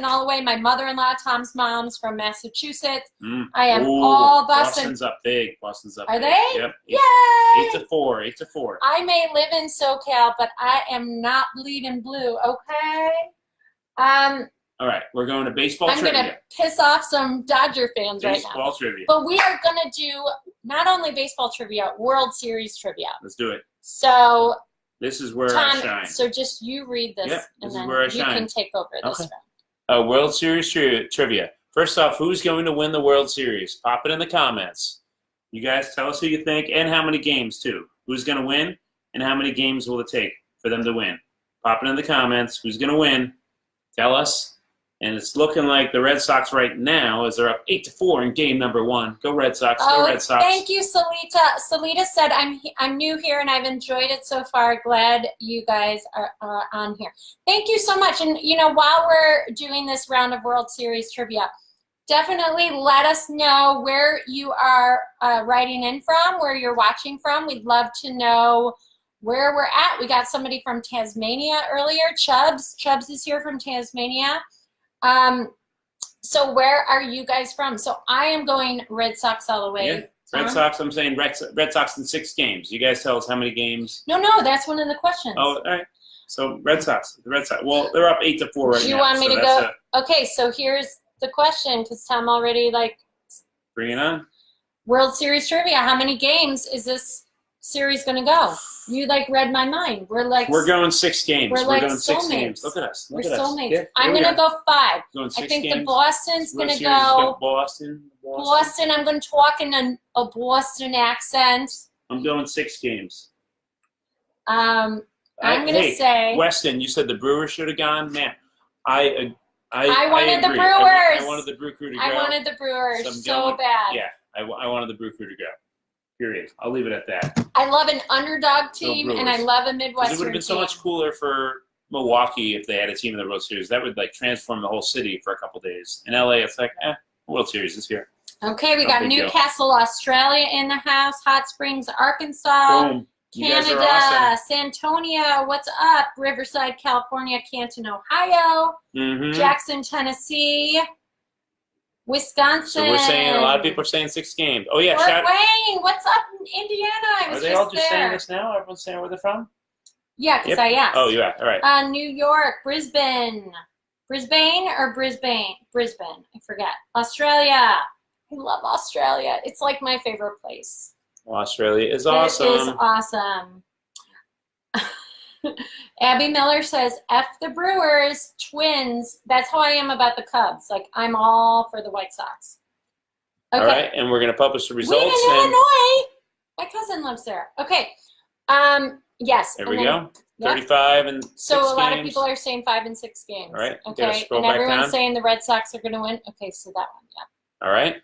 all the way. My mother-in-law, Tom's mom's from Massachusetts. I am all Boston. Boston's up big. Are big. they? Yep. Yay! 8-4. 8-4. I may live in SoCal, but I am not bleeding blue, okay? All right. We're going to baseball I'm trivia. going to piss off some Dodger fans right now. Baseball trivia. But we are going to do not only baseball trivia, World Series trivia. Let's do it. So, This is where Tom, I shine. so just you read this, Yep, and this is then where I you shine. can take over this Okay. round. World Series trivia. First off, who's going to win the World Series? Pop it in the comments. You guys tell us who you think and how many games, too. Who's going to win and how many games will it take for them to win? Pop it in the comments. Who's going to win? Tell us. And it's looking like the Red Sox right now, as they're up 8-4 in game number 1. Go Red Sox. Go Red Sox. Thank you, Salita. Salita said, I'm new here and I've enjoyed it so far. Glad you guys are on here. Thank you so much. And, while we're doing this round of World Series trivia, definitely let us know where you are writing in from, where you're watching from. We'd love to know where we're at. We got somebody from Tasmania earlier. Chubbs is here from Tasmania. So where are you guys from? So I am going Red Sox all the way. Yeah. Red Sox, I'm saying Red Sox in 6 games. You guys tell us how many games. No, that's one of the questions. Oh, all right. So Red Sox. Well, they're up 8-4 right now. Do you want me so to go? Okay, so here's the question, because Tom already bring it on. World Series trivia. How many games is this series going to go? You read my mind. We're going 6 games. We're going like 6 soulmates. games. Look at us. We're Look at us. soulmates. Yeah, I'm going to go 5. Going 6 I think games. the Boston's going to World Series go. Boston. I'm going to talk in a Boston accent. I'm going 6 games. I'm going to say. Weston, you said the Brewers should have gone. Man, I wanted the agree. Brewers. I wanted the Brew Crew to go. I wanted the Brewers So I'm going- bad. Yeah, I wanted the Brew Crew to go. Period. I'll leave it at that. I love an underdog team, and I Brewers. love a 'Cause Midwestern it would have been so team. much cooler for Milwaukee if they had a team in the World Series. That would transform the whole city for a couple days. In LA, it's World Series is here. Okay, we No got big deal. Newcastle, Australia in the house. Hot Springs, Arkansas. Boom. You guys Canada, are awesome. Santonio, what's up? Riverside, California, Canton, Ohio. Mm-hmm. Jackson, Tennessee. Wisconsin. So we're saying a lot of people are saying 6 games. Oh yeah, Fort Wayne, what's up in Indiana? I Are was they just all just saying there. this now? Everyone's saying where they're from? Yeah, because Yep. I asked. Oh, yeah. All right. New York, Brisbane. Brisbane or Brisbane? Brisbane. I forget. Australia. I love Australia. It's like my favorite place. Well, Australia is awesome. It is awesome. Abby Miller says, F the Brewers, Twins. That's how I am about the Cubs. I'm all for the White Sox. Okay. All right, and we're going to publish the results. Wheaton, Illinois. My cousin lives there. Okay. Yes. There and we then- go. Yep. 35 and 6 So a lot of games. people are saying 5 and 6 games. All right, you gotta Okay. scroll And back everyone's down. saying the Red Sox are going to win. Okay, so that one, yeah. All right.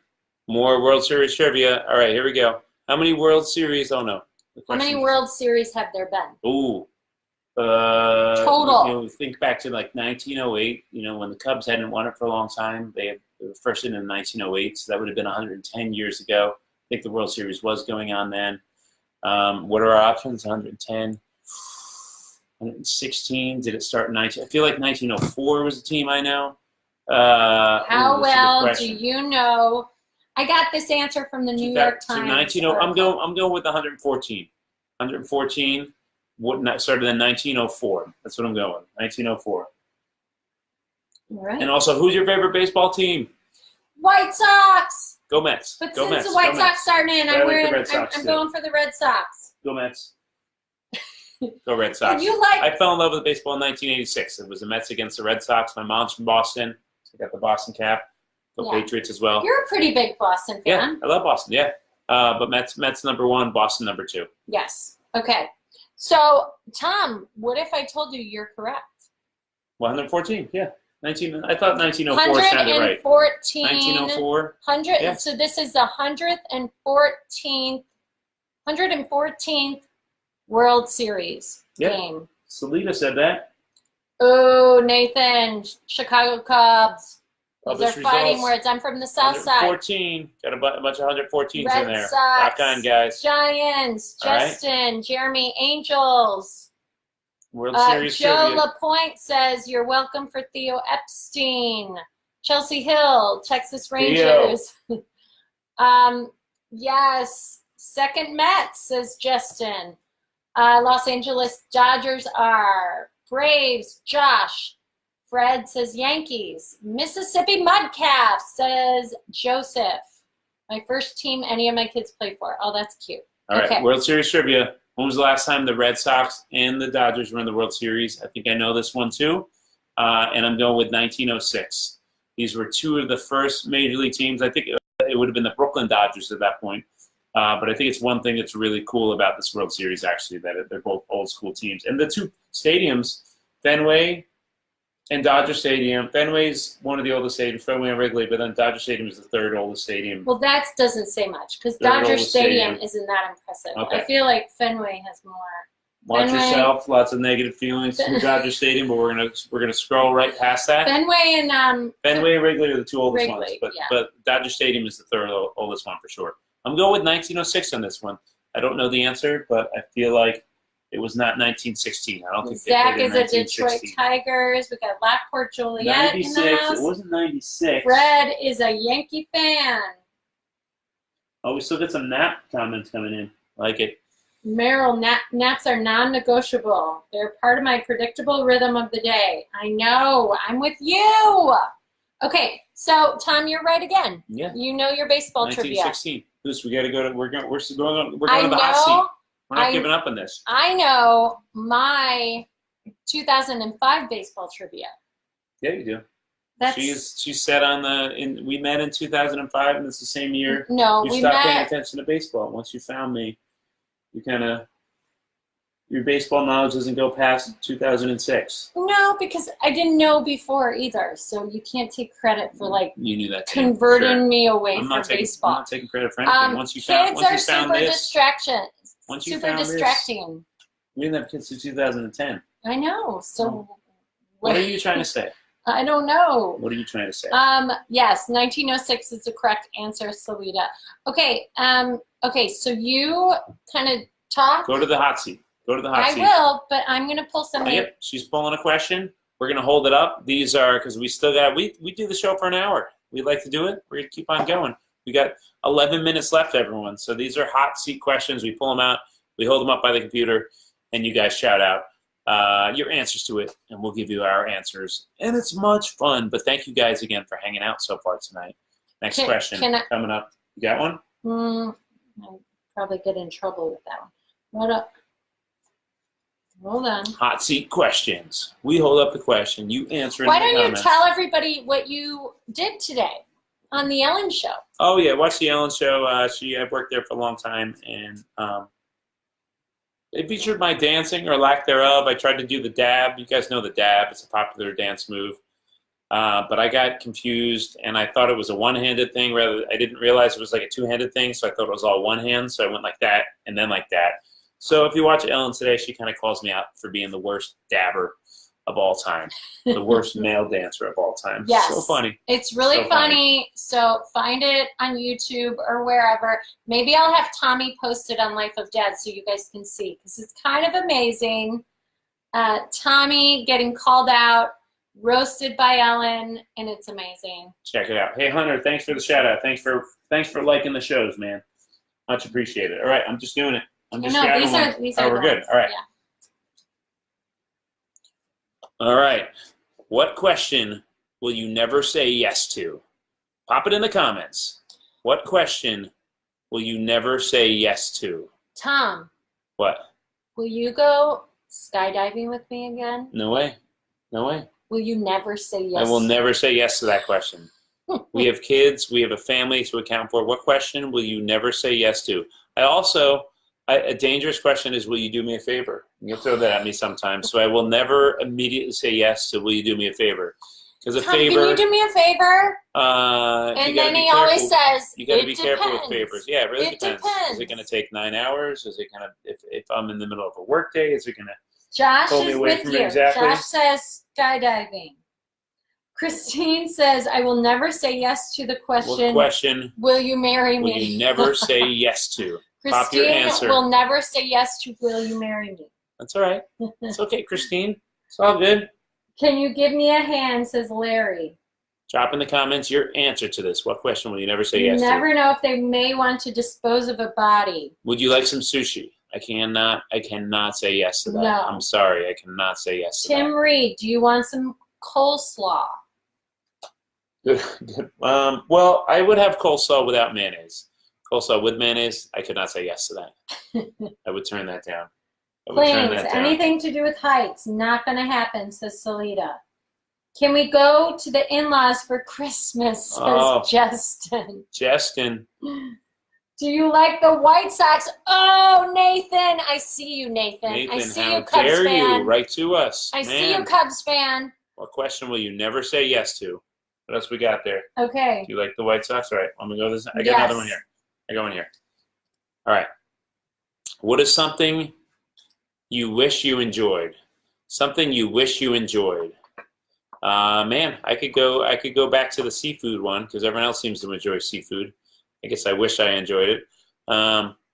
More World Series trivia. All right, here we go. How many World Series? Oh, no. How many World Series have there been? Ooh. Total. You know, think back to like 1908, you know, when the Cubs hadn't won it for a long time. They were first in 1908, so that would have been 110 years ago. I think the World Series was going on then. What are our options? 110, 116. Did it start in 19? I feel like 1904 was a team I know. How well do you know? I got this answer from the New York Times. I'm going with 114. 114. What started in 1904? That's what I'm going. 1904. All right. And also, who's your favorite baseball team? White Sox. Go Mets. But Go since Mets. the White Go Sox Mets. aren't in, I like the Red I'm Sox, too. going for the Red Sox. Go Mets. Go Red Sox. And you like? I fell in love with baseball in 1986. It was the Mets against the Red Sox. My mom's from Boston, so I got the Boston cap. Go Yeah. Patriots as well. You're a pretty big Boston Yeah, fan. I love Boston. Yeah, but Mets number 1, Boston number 2. Yes. Okay. So, Tom, what if I told you you're correct? 114. Yeah, 19. I thought 1904 sounded right. 114. 1904. 100. Yeah. So this is the 114th World Series Yeah. game. Selena said that. Oh, Nathan, Chicago Cubs. Those Published are fighting results. words. I'm from the South Side. 114. Got a bunch of 114s Red in there. Sox, Rock on, guys. Giants, All right. Justin, Jeremy, Angels. World Series Joe trivia. LaPointe says, you're welcome for Theo Epstein. Chelsea Hill, Texas Rangers. Yes. Second Mets, says Justin. Los Angeles Dodgers are. Braves, Josh. Fred says Yankees. Mississippi Mudcalf, says Joseph. My first team any of my kids played for. Oh, that's cute. All right, Okay. World Series trivia. When was the last time the Red Sox and the Dodgers were in the World Series? I think I know this one too. And I'm going with 1906. These were two of the first major league teams. I think it would have been the Brooklyn Dodgers at that point. But I think it's one thing that's really cool about this World Series, actually, that they're both old school teams. And the two stadiums, Fenway and Dodger Stadium. Fenway's one of the oldest stadiums, Fenway and Wrigley, but then Dodger Stadium is the third oldest stadium. Well, that doesn't say much because They're Dodger oldest Stadium stadium. isn't that impressive. Okay. I feel like Fenway has more. Watch Fenway. yourself. Lots of negative feelings from Dodger Stadium, but we're gonna scroll right past that. Fenway and Fenway and Wrigley are the two oldest Wrigley, ones, but yeah. but Dodger Stadium is the third oldest one for sure. I'm going with 1906 on this one. I don't know the answer, but I feel like it was not 1916. I don't think Zach they is played in a Detroit 1916. Tigers. We got Lockport Joliet in the 96. house. It wasn't 96. Fred is a Yankee fan. Oh, we still got some nap comments coming in. Like it. Merrill, naps are non-negotiable. They're part of my predictable rhythm of the day. I know. I'm with you. Okay, so Tom, you're right again. Yeah. You know your baseball trivia. 1916. This we got to go to. We're going to the I hot seat. know. We're not I- giving up on this. I know my 2005 baseball trivia. Yeah, you do. That's She's set on we met in 2005, and it's the same year no. you We stopped paying met. attention to baseball. Once you found me, you kind of your baseball knowledge doesn't go past 2006. No, because I didn't know before either. So you can't take credit for like You knew that too. converting Sure. me away I'm from not taking baseball. credit for anything. Once you Kids are found super this, distraction. once you Super found this- distracting. we didn't have kids to 2010. I know. So What are you trying to say? I don't know. What are you trying to say? Yes, 1906 is the correct answer, Salida. Okay. Okay. So you kind of talk. Go to the hot seat. Go to the hot I seat. will, but I'm gonna pull something. Yep, she's pulling a question. We're gonna hold it up. These are because we still got we do the show for an hour. We like to do it. We're gonna keep on going. We got 11 minutes left, everyone. So these are hot seat questions. We pull them out. We hold them up by the computer, and you guys shout out your answers to it, and we'll give you our answers. And it's much fun. But thank you guys again for hanging out so far tonight. Next question coming up. You got one? I'll probably get in trouble with that one. What up? Hold on. Hot seat questions. We hold up the question. You answer it. Why in the don't you comments. tell everybody what you did today on the Ellen Show? Oh yeah, watch the Ellen Show. I've worked there for a long time, and It featured my dancing or lack thereof. I tried to do the dab. You guys know the dab. It's a popular dance move. But I got confused, and I thought it was a one-handed thing. I didn't realize it was like a two-handed thing, so I thought it was all one hand. So I went like that and then like that. So if you watch Ellen today, she kind of calls me out for being the worst dabber of all time, the worst male dancer of all time. Yes. So funny. It's really So funny. So find it on YouTube or wherever. Maybe I'll have Tommy post it on Life of Dad so you guys can see, because it's kind of amazing. Tommy getting called out, roasted by Ellen, and it's amazing. Check it out. Hey Hunter, thanks for the shout out. Thanks for liking the shows, man. Much appreciated. All right, I'm just doing it. I'm just grabbing one. These are we're the good. ones. All right. Yeah. All right. What question will you never say yes to? Pop it in the comments. What question will you never say yes to? Tom, What? will you go skydiving with me again? No way. No way. Will you never say yes? I will never say yes to that question. We have kids. We have a family to account for. What question will you never say yes to? A dangerous question is, will you do me a favor? You'll throw that at me sometimes. So I will never immediately say yes to, will you do me a favor? Because a Tom, favor. can you do me a favor? And then he always says, you got to "It be careful with depends." favors. Yeah, it really It depends. depends. Is it going to take 9 hours? Is it going to, if I'm in the middle of a work day, is it going to Josh pull me is away with from you. it exactly? Josh says skydiving. Christine says, I will never say yes to the What question, question will you marry will me? you never say yes to? Pop your Christine answer. will never say yes to will you marry me? That's all right. It's okay, Christine. It's all good. Can you give me a hand, says Larry. Drop in the comments your answer to this. What question will you never say You yes never to? know if they may want to dispose of a body. Would you like some sushi? I cannot say yes to that. No. I'm sorry. I cannot say yes to Tim Reed, do you want some coleslaw? that. Well, I would have coleslaw without mayonnaise. Coleslaw with mayonnaise, I could not say yes to that. I would turn that down. Planes, anything to do with heights, not going to happen, says Salida. Can we go to the in-laws for Christmas, says Justin. Justin. Do you like the White Sox? Oh, Nathan. I see you, Nathan. I see how you, Cubs dare fan. you? Right to us. I Man. see you, Cubs fan. What question will you never say yes to? What else we got there? Okay. Do you like the White Sox? All right, let me go this. I got Yes. another one here. I go in here. All right. What is something you wish you enjoyed? Something you wish you enjoyed. Man, I could go back to the seafood one because everyone else seems to enjoy seafood. I guess I wish I enjoyed it.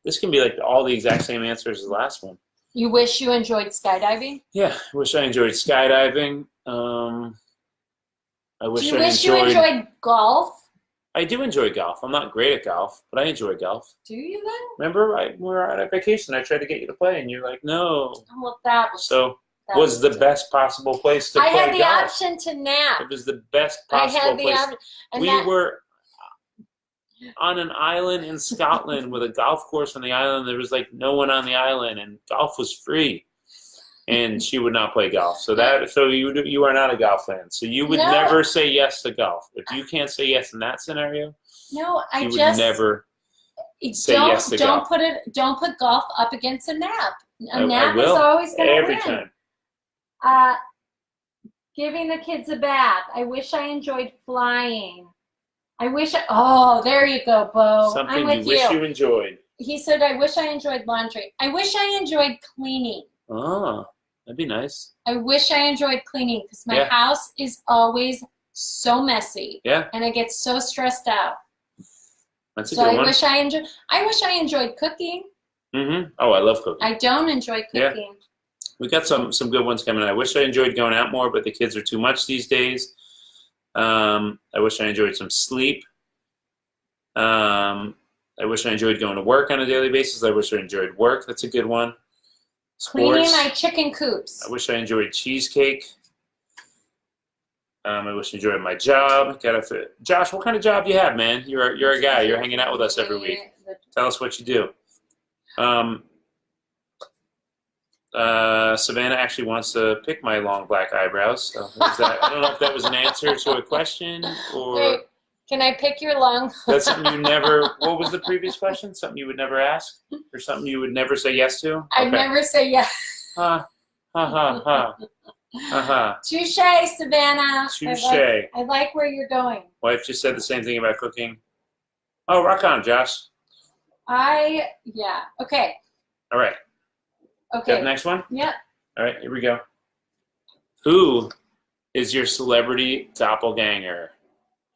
This can be like all the exact same answers as the last one. You wish you enjoyed skydiving? Yeah, I wish I enjoyed skydiving. I wish Do you wish you enjoyed golf? I do enjoy golf. I'm not great at golf, but I enjoy golf. Do you then? Remember, we were on a vacation. I tried to get you to play, and you're like, no. Well, that was. So that was the best possible place to I play had the golf. option to nap. It was the best I possible had the place. option. And We that, were on an island in Scotland with a golf course on the island. There was like no one on the island, and golf was free. And she would not play golf. So you are not a golf fan. So you would No. never say yes to golf. If you can't say yes in that scenario, no, I you would just never say yes to golf. Don't put golf up against a nap. I A nap is will. always going to Every win. time. Giving the kids a bath. I wish I enjoyed flying. Oh, there you go, Bo. I'm Something with you wish you enjoyed. He said, I wish I enjoyed laundry. I wish I enjoyed cleaning. Oh, that'd be nice. I wish I enjoyed cleaning because my Yeah. house is always so messy. Yeah. And I get so stressed out. That's a So good I one. wish I enjoyed cooking. Mm-hmm. Oh, I love cooking. I don't enjoy Yeah. cooking. We got some good ones coming. I wish I enjoyed going out more, but the kids are too much these days. I wish I enjoyed some sleep. I wish I enjoyed going to work on a daily basis. I wish I enjoyed work. That's a good one. Cleaning Sports. my chicken coops. I wish I enjoyed cheesecake. I wish I enjoyed my job. Josh, what kind of job do you have, man? You're a guy. You're hanging out with us every week. Tell us what you do. Savannah actually wants to pick my long black eyebrows. So I don't know if that was an answer to a question or. Wait, Can I pick your long? That's something you never. What was the previous question? Something you would never ask, or something you would never say yes to? I never say yes. Ha ha ha ha. Uh-huh. Touche, Savannah. Touche. I like where you're going. Wife just said the same thing about cooking. Oh, rock on, Josh. Yeah. Okay. All right. Got Okay. the next one? Yep. All right, here we go. Who is your celebrity doppelganger?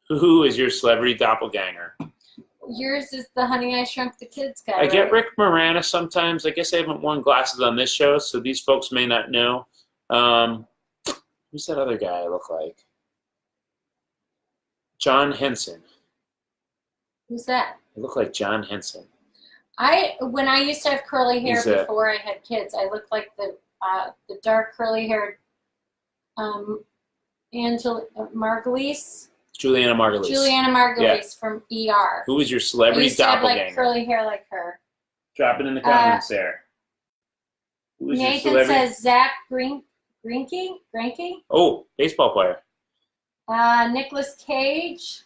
Who is your celebrity doppelganger? Yours is the Honey I Shrunk the Kids guy. I get right? Rick Moranis sometimes. I guess I haven't worn glasses on this show, so these folks may not know. Who's that other guy I look like? John Henson. Who's that? I look like John Henson. When I used to have curly hair He's a- before I had kids, I looked like the dark curly haired Margulies. Juliana Margulies. Juliana Margulies from ER. Who is your I celebrity used to have doppelganger? like curly hair like her. Drop it in the comments there. Who is your Nathan celebrity? says Zach Greinke. Oh, baseball player. Nicolas Cage.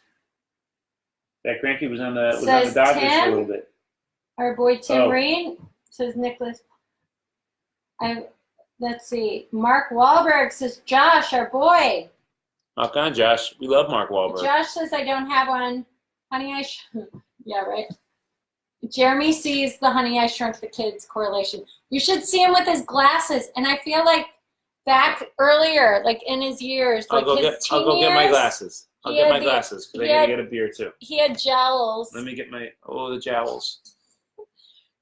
That Granky was on the Says Dodgers for a Tim. little bit. Our boy Tim Oh. Rain. Says Nicholas. Let's see. Mark Wahlberg says Josh, our boy. Rock on, Josh. We love Mark Wahlberg. Josh says I don't have one. Honey, yeah, right. Jeremy sees the Honey I Shrunk the Kids correlation. You should see him with his glasses. And I feel like back earlier, like in his years, I'll like go his teen get my years, glasses. I'll he get had my the- glasses because I he gotta had- get a beer too. he had jowls. Let me get my the jowls.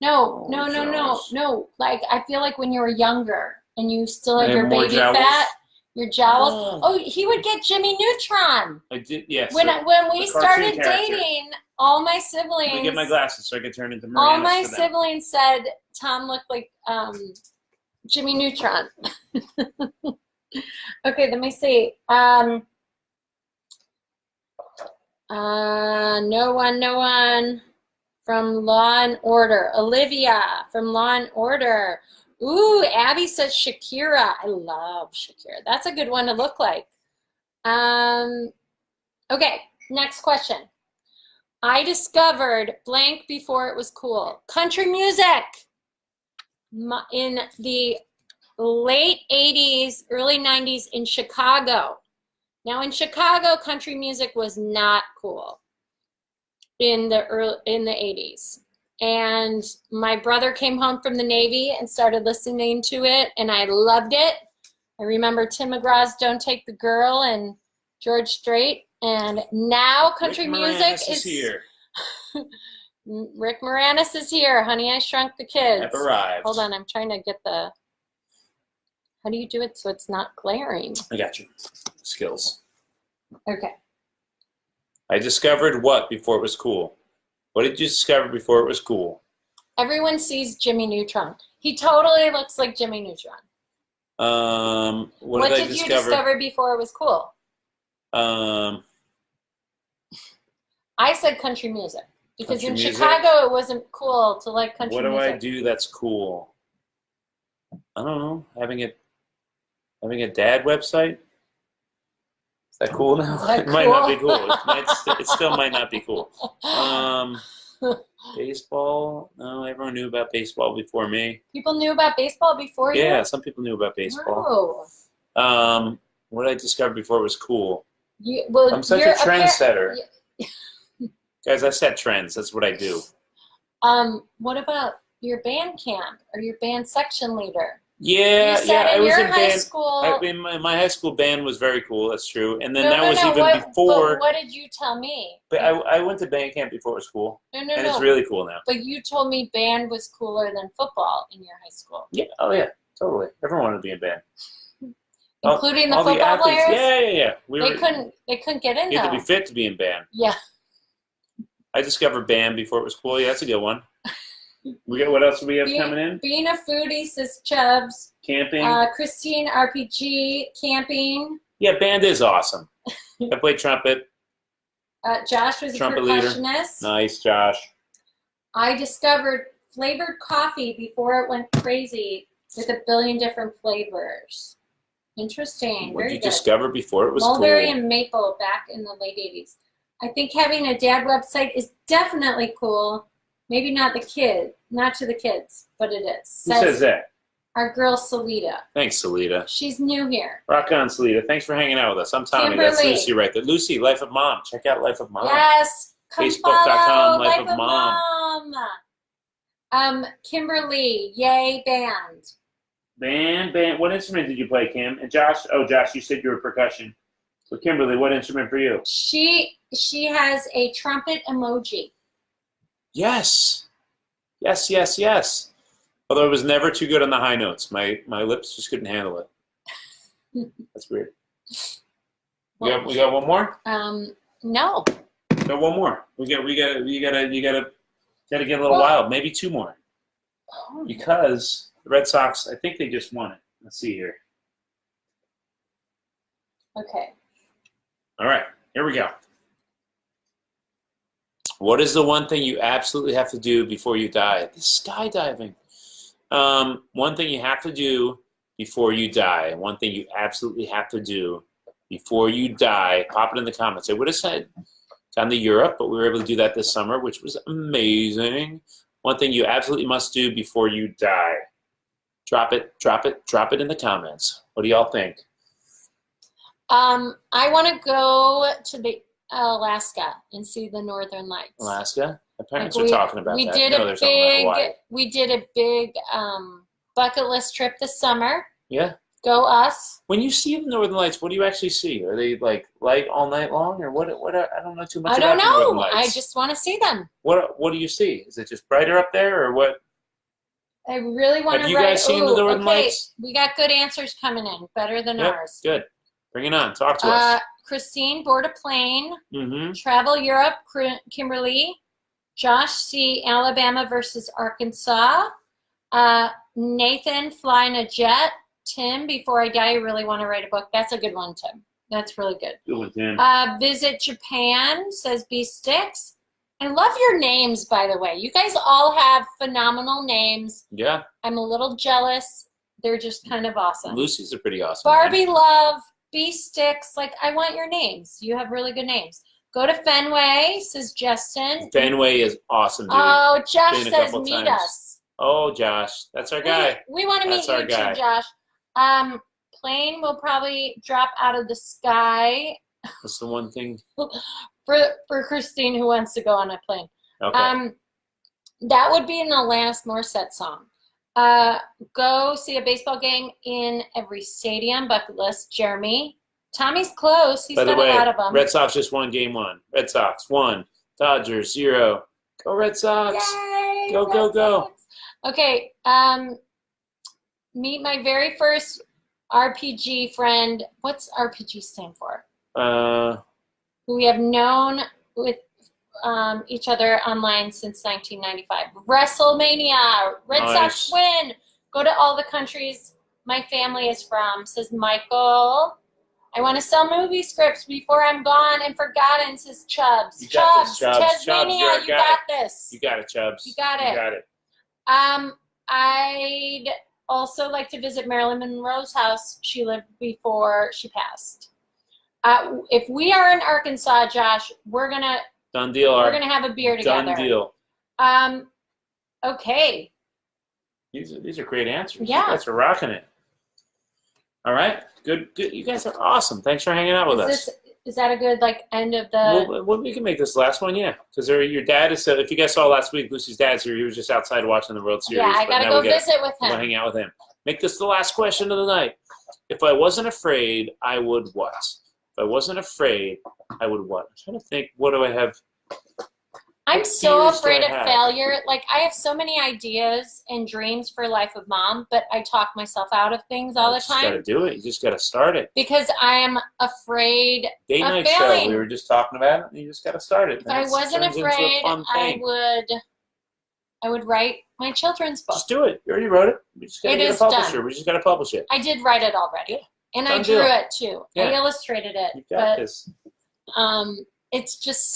No. Like I feel like when you were younger and you still had I your have more baby jowls? fat, your jowls. Oh. Oh, he would get Jimmy Neutron. I did, yes. When so we the cartoon started character. dating, all my Let siblings, me get my glasses so I can turn into Moranis all my for them. siblings said Tom looked like Jimmy Neutron. Okay, let me see. No one from Law and Order. Olivia from Law and Order. Ooh, Abby says Shakira. I love Shakira. That's a good one to look like. Okay, next question. I discovered blank before it was cool. Country music. In the late 80s, early 90s in Chicago. Now in Chicago, country music was not cool in the 80s. And my brother came home from the Navy and started listening to it, and I loved it. I remember Tim McGraw's Don't Take the Girl and George Strait. And now country Rick music Moranis is here. Rick Moranis is here. Honey, I Shrunk the Kids. Have arrived. Hold on, I'm trying to get the... How do you do it so it's not glaring? I got you. Skills. Okay. I discovered what before it was cool? What did you discover before it was cool? Everyone sees Jimmy Neutron. He totally looks like Jimmy Neutron. What did I you discover before it was cool? I said country music. Because Country in music? Chicago, it wasn't cool to like country What do music. I do that's cool? I don't know. Having a dad website? Is that cool now? Is that It might not be cool? cool. It still might not be cool. Baseball? No, everyone knew about baseball before me. People knew about baseball before you? Yeah, some people knew about baseball. Oh. What did I discover before it was cool? Well, I'm such a you're trendsetter. Guys, I set trends. That's what I do. What about your band camp or your band section leader? Yeah, You said yeah. I in was your in high band. school. My high school band was very cool. That's true. And then No, that no, was no, even what, before. But what did you tell me? But I went to band camp before it was cool, No, and it's really cool now. But you told me band was cooler than football in your high school, Yeah. Oh yeah. Totally. Everyone wanted to be in band. including the all football athletes. players. Yeah. They couldn't get in You had to though. be fit to be in band. Yeah. I discovered band before it was cool. Yeah, that's a good one. What else do we have coming in? Being a foodie, says Chubbs. Camping. Christine RPG, camping. Yeah, band is awesome. I played trumpet. Josh was a Trumpet leader. percussionist. Nice, Josh. I discovered flavored coffee before it went crazy with a billion different flavors. Interesting. What Very did you good. discover before it was Mulberry cool? and maple back in the late 80s. I think having a dad website is definitely cool. Maybe not to the kids, but it is. Who says that? Our girl Salita. Thanks, Salita. She's new here. Rock on, Salita. Thanks for hanging out with us. I'm Tommy. That's Kimberly. Lucy right there. Lucy, Life of Mom. Check out Life of Mom. Yes. Come Facebook.com, follow Life Life of Mom. Kimberly, yay band. Band. What instrument did you play, Kim? And Josh? Oh, Josh, you said you were percussion. So Kimberly, what instrument for you? She has a trumpet emoji. Yes. Although it was never too good on the high notes. My lips just couldn't handle it. That's weird. We got one more? No. Got one more. You gotta get a little wild. Maybe two more. Because the Red Sox, I think they just won it. Let's see here. Okay. All right, here we go. What is the one thing you absolutely have to do before you die? The skydiving. One thing you have to do before you die. One thing you absolutely have to do before you die. Pop it in the comments. I would have said gone to Europe, but we were able to do that this summer, which was amazing. One thing you absolutely must do before you die. Drop it in the comments. What do y'all think? I want to go to the Alaska and see the Northern Lights. Alaska? My parents are talking about that. We did a big bucket list trip this summer. Yeah. Go us. When you see the Northern Lights, what do you actually see? Are they like light all night long, or what? I don't know too much. I don't about the Northern know. Lights. I just want to see them. What do you see? Is it just brighter up there, or what? I really want to. Have you guys seen the Northern Lights? We got good answers coming in, better than ours. Good. Bring it on. Talk to us. Christine, board a plane. Mm-hmm. Travel Europe, Kimberly. Josh, see Alabama versus Arkansas. Nathan, flying a jet. Tim, before I die, I really want to write a book. That's a good one, Tim. That's really good. Good one, Tim. Visit Japan, says B Sticks. I love your names, by the way. You guys all have phenomenal names. Yeah. I'm a little jealous. They're just kind of awesome. Lucy's a pretty awesome Barbie name. Love, B Sticks. Like, I want your names. You have really good names. Go to Fenway, says Justin. Fenway is awesome, dude. Oh, Josh Been a says couple meet times. us. Oh, Josh. That's our guy. We want to meet That's our you guy. too, Josh. Plane will probably drop out of the sky. That's the one thing. For Christine who wants to go on a plane. Okay. That would be an Alanis Morissette song. Go see a baseball game in every stadium. Bucket list. Jeremy. Tommy's close. He's got a lot of them. Red Sox just won game 1. Red Sox 1. Dodgers 0. Go Red Sox. Yay, go, Red go, go. Sox. Okay. Meet my very first RPG friend. What's RPG stand for? Who we have known with each other online since 1995. WrestleMania. Red Sox win. Go to all the countries my family is from, says Michael. I want to sell movie scripts before I'm gone and forgotten, says Chubbs. You got this, Chubbs. Chubsmania, you got this. You got it, Chubbs. You got it. You got it. I'd also like to visit Marilyn Monroe's house. She lived before she passed. If we are in Arkansas, Josh, we're gonna done deal. We're gonna have a beer together. Done deal. Okay. These are great answers. Yeah. You guys are rocking it. All right. Good. You guys are awesome. Thanks for hanging out with us. Is that a good end of the? Well, we can make this last one, yeah. Because your dad is. If you guys saw last week, Lucy's dad's here. He was just outside watching the World Series. Yeah, I gotta go visit with him. We'll hang out with him. Make this the last question of the night. If I wasn't afraid, I would what? If I wasn't afraid, I would what? I'm trying to think. What do I have? I'm so afraid of failure. Like, I have so many ideas and dreams for Life of Mom, but I talk myself out of things all the time. You just got to do it. You just got to start it. Because I am afraid Date of night failing. show. We were just talking about it. You just got to start it. If I wasn't afraid, I would write my children's book. Just do it. You already wrote it. We just got to get a publisher. Done. We just got to publish it. I did write it already. Yeah. And I drew it too. Yeah. I illustrated it. You got this. It's just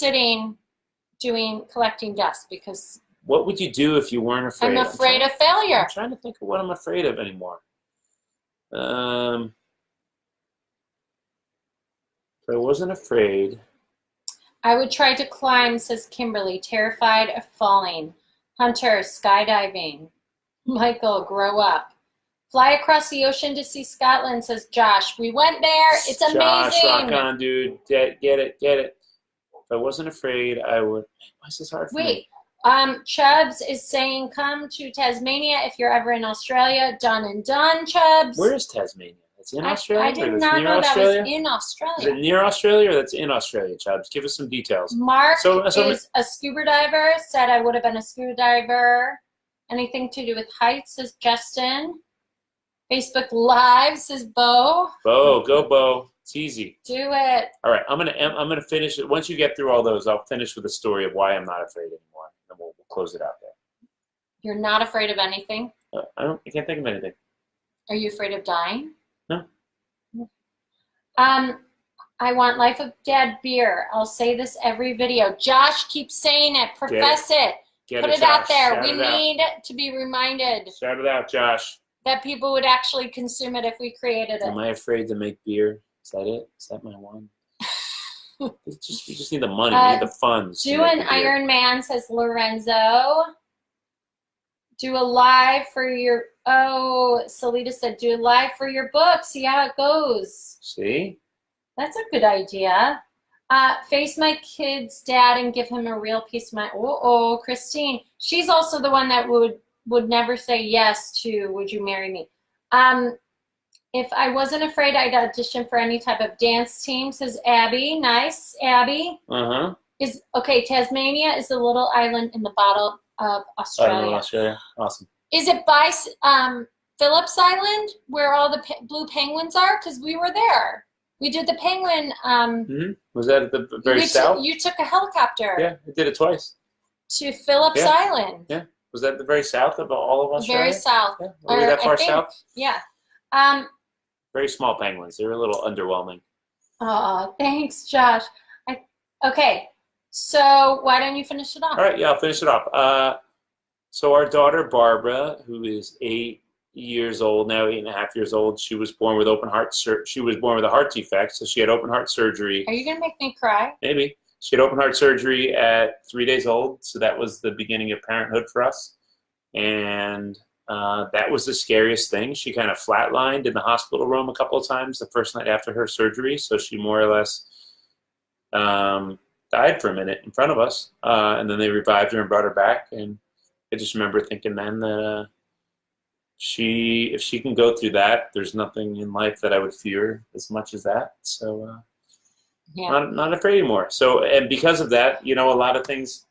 collecting dust because. What would you do if you weren't afraid? I'm afraid of failure. I'm trying to think of what I'm afraid of anymore. If I wasn't afraid. I would try to climb, says Kimberly, terrified of falling. Hunter, skydiving. Michael, grow up. Fly across the ocean to see Scotland, says Josh. We went there. It's amazing. Josh, rock on, dude. Get it. If I wasn't afraid, I would. Why is this hard for me? Wait, Chubbs is saying come to Tasmania if you're ever in Australia. Done and done, Chubbs. Where is Tasmania? It's in Australia? I did not know that was in Australia. Is it near Australia or that's in Australia, Chubbs? Give us some details. Mark is a scuba diver, said I would have been a scuba diver. Anything to do with heights, says Justin. Facebook Live, says Bo. Bo, go Bo. It's easy. Do it. All right, I'm gonna finish it. Once you get through all those, I'll finish with a story of why I'm not afraid anymore. And we'll close it out there. You're not afraid of anything? I can't think of anything. Are you afraid of dying? No. I want Life of Dad beer. I'll say this every video. Josh keeps saying it. Profess it. Put it out there. We need to be reminded. Shout it out, Josh. That people would actually consume it if we created it. Am I afraid to make beer? Is that it? Is that my one? We just need the money. We need the funds. Do an Iron Man, says Lorenzo. Do a live for your... Oh, Salita said, do a live for your book. See how it goes. See? That's a good idea. Face my kid's dad and give him a real piece of my... Oh, Christine. She's also the one that would never say yes to would you marry me. If I wasn't afraid, I'd audition for any type of dance team, says Abby. Nice, Abby. Okay, Tasmania is a little island in the bottom of Australia. Australia. Awesome. Is it by Phillips Island where all the blue penguins are? Because we were there. We did the penguin. Was that at the very south? You took a helicopter. Yeah, I did it twice. To Phillips Island. Yeah. Was that the very south of all of Australia? Very south. Yeah. Were we that far south? Yeah. Very small penguins. They were a little underwhelming. Oh, thanks, Josh. Okay, so why don't you finish it off? All right, yeah, I'll finish it off. So our daughter, Barbara, who is 8 years old now, 8.5 years old, she was born with she was born with a heart defect, so she had open heart surgery. Are you going to make me cry? Maybe. She had open heart surgery at 3 days old, so that was the beginning of parenthood for us. And that was the scariest thing. She kind of flatlined in the hospital room a couple of times the first night after her surgery, so she more or less died for a minute in front of us. And then they revived her and brought her back. And I just remember thinking then that if she can go through that, there's nothing in life that I would fear as much as that. So not afraid anymore. So, and because of that, a lot of things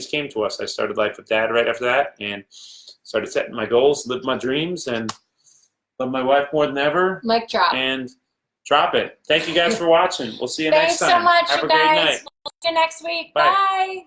came to us. I started Life with Dad right after that and started setting my goals, lived my dreams, and love my wife more than ever. Mic drop. And drop it. Thank you guys for watching. We'll see you next time. Thanks so much, Have you a great guys. night. We'll see you next week. Bye. Bye.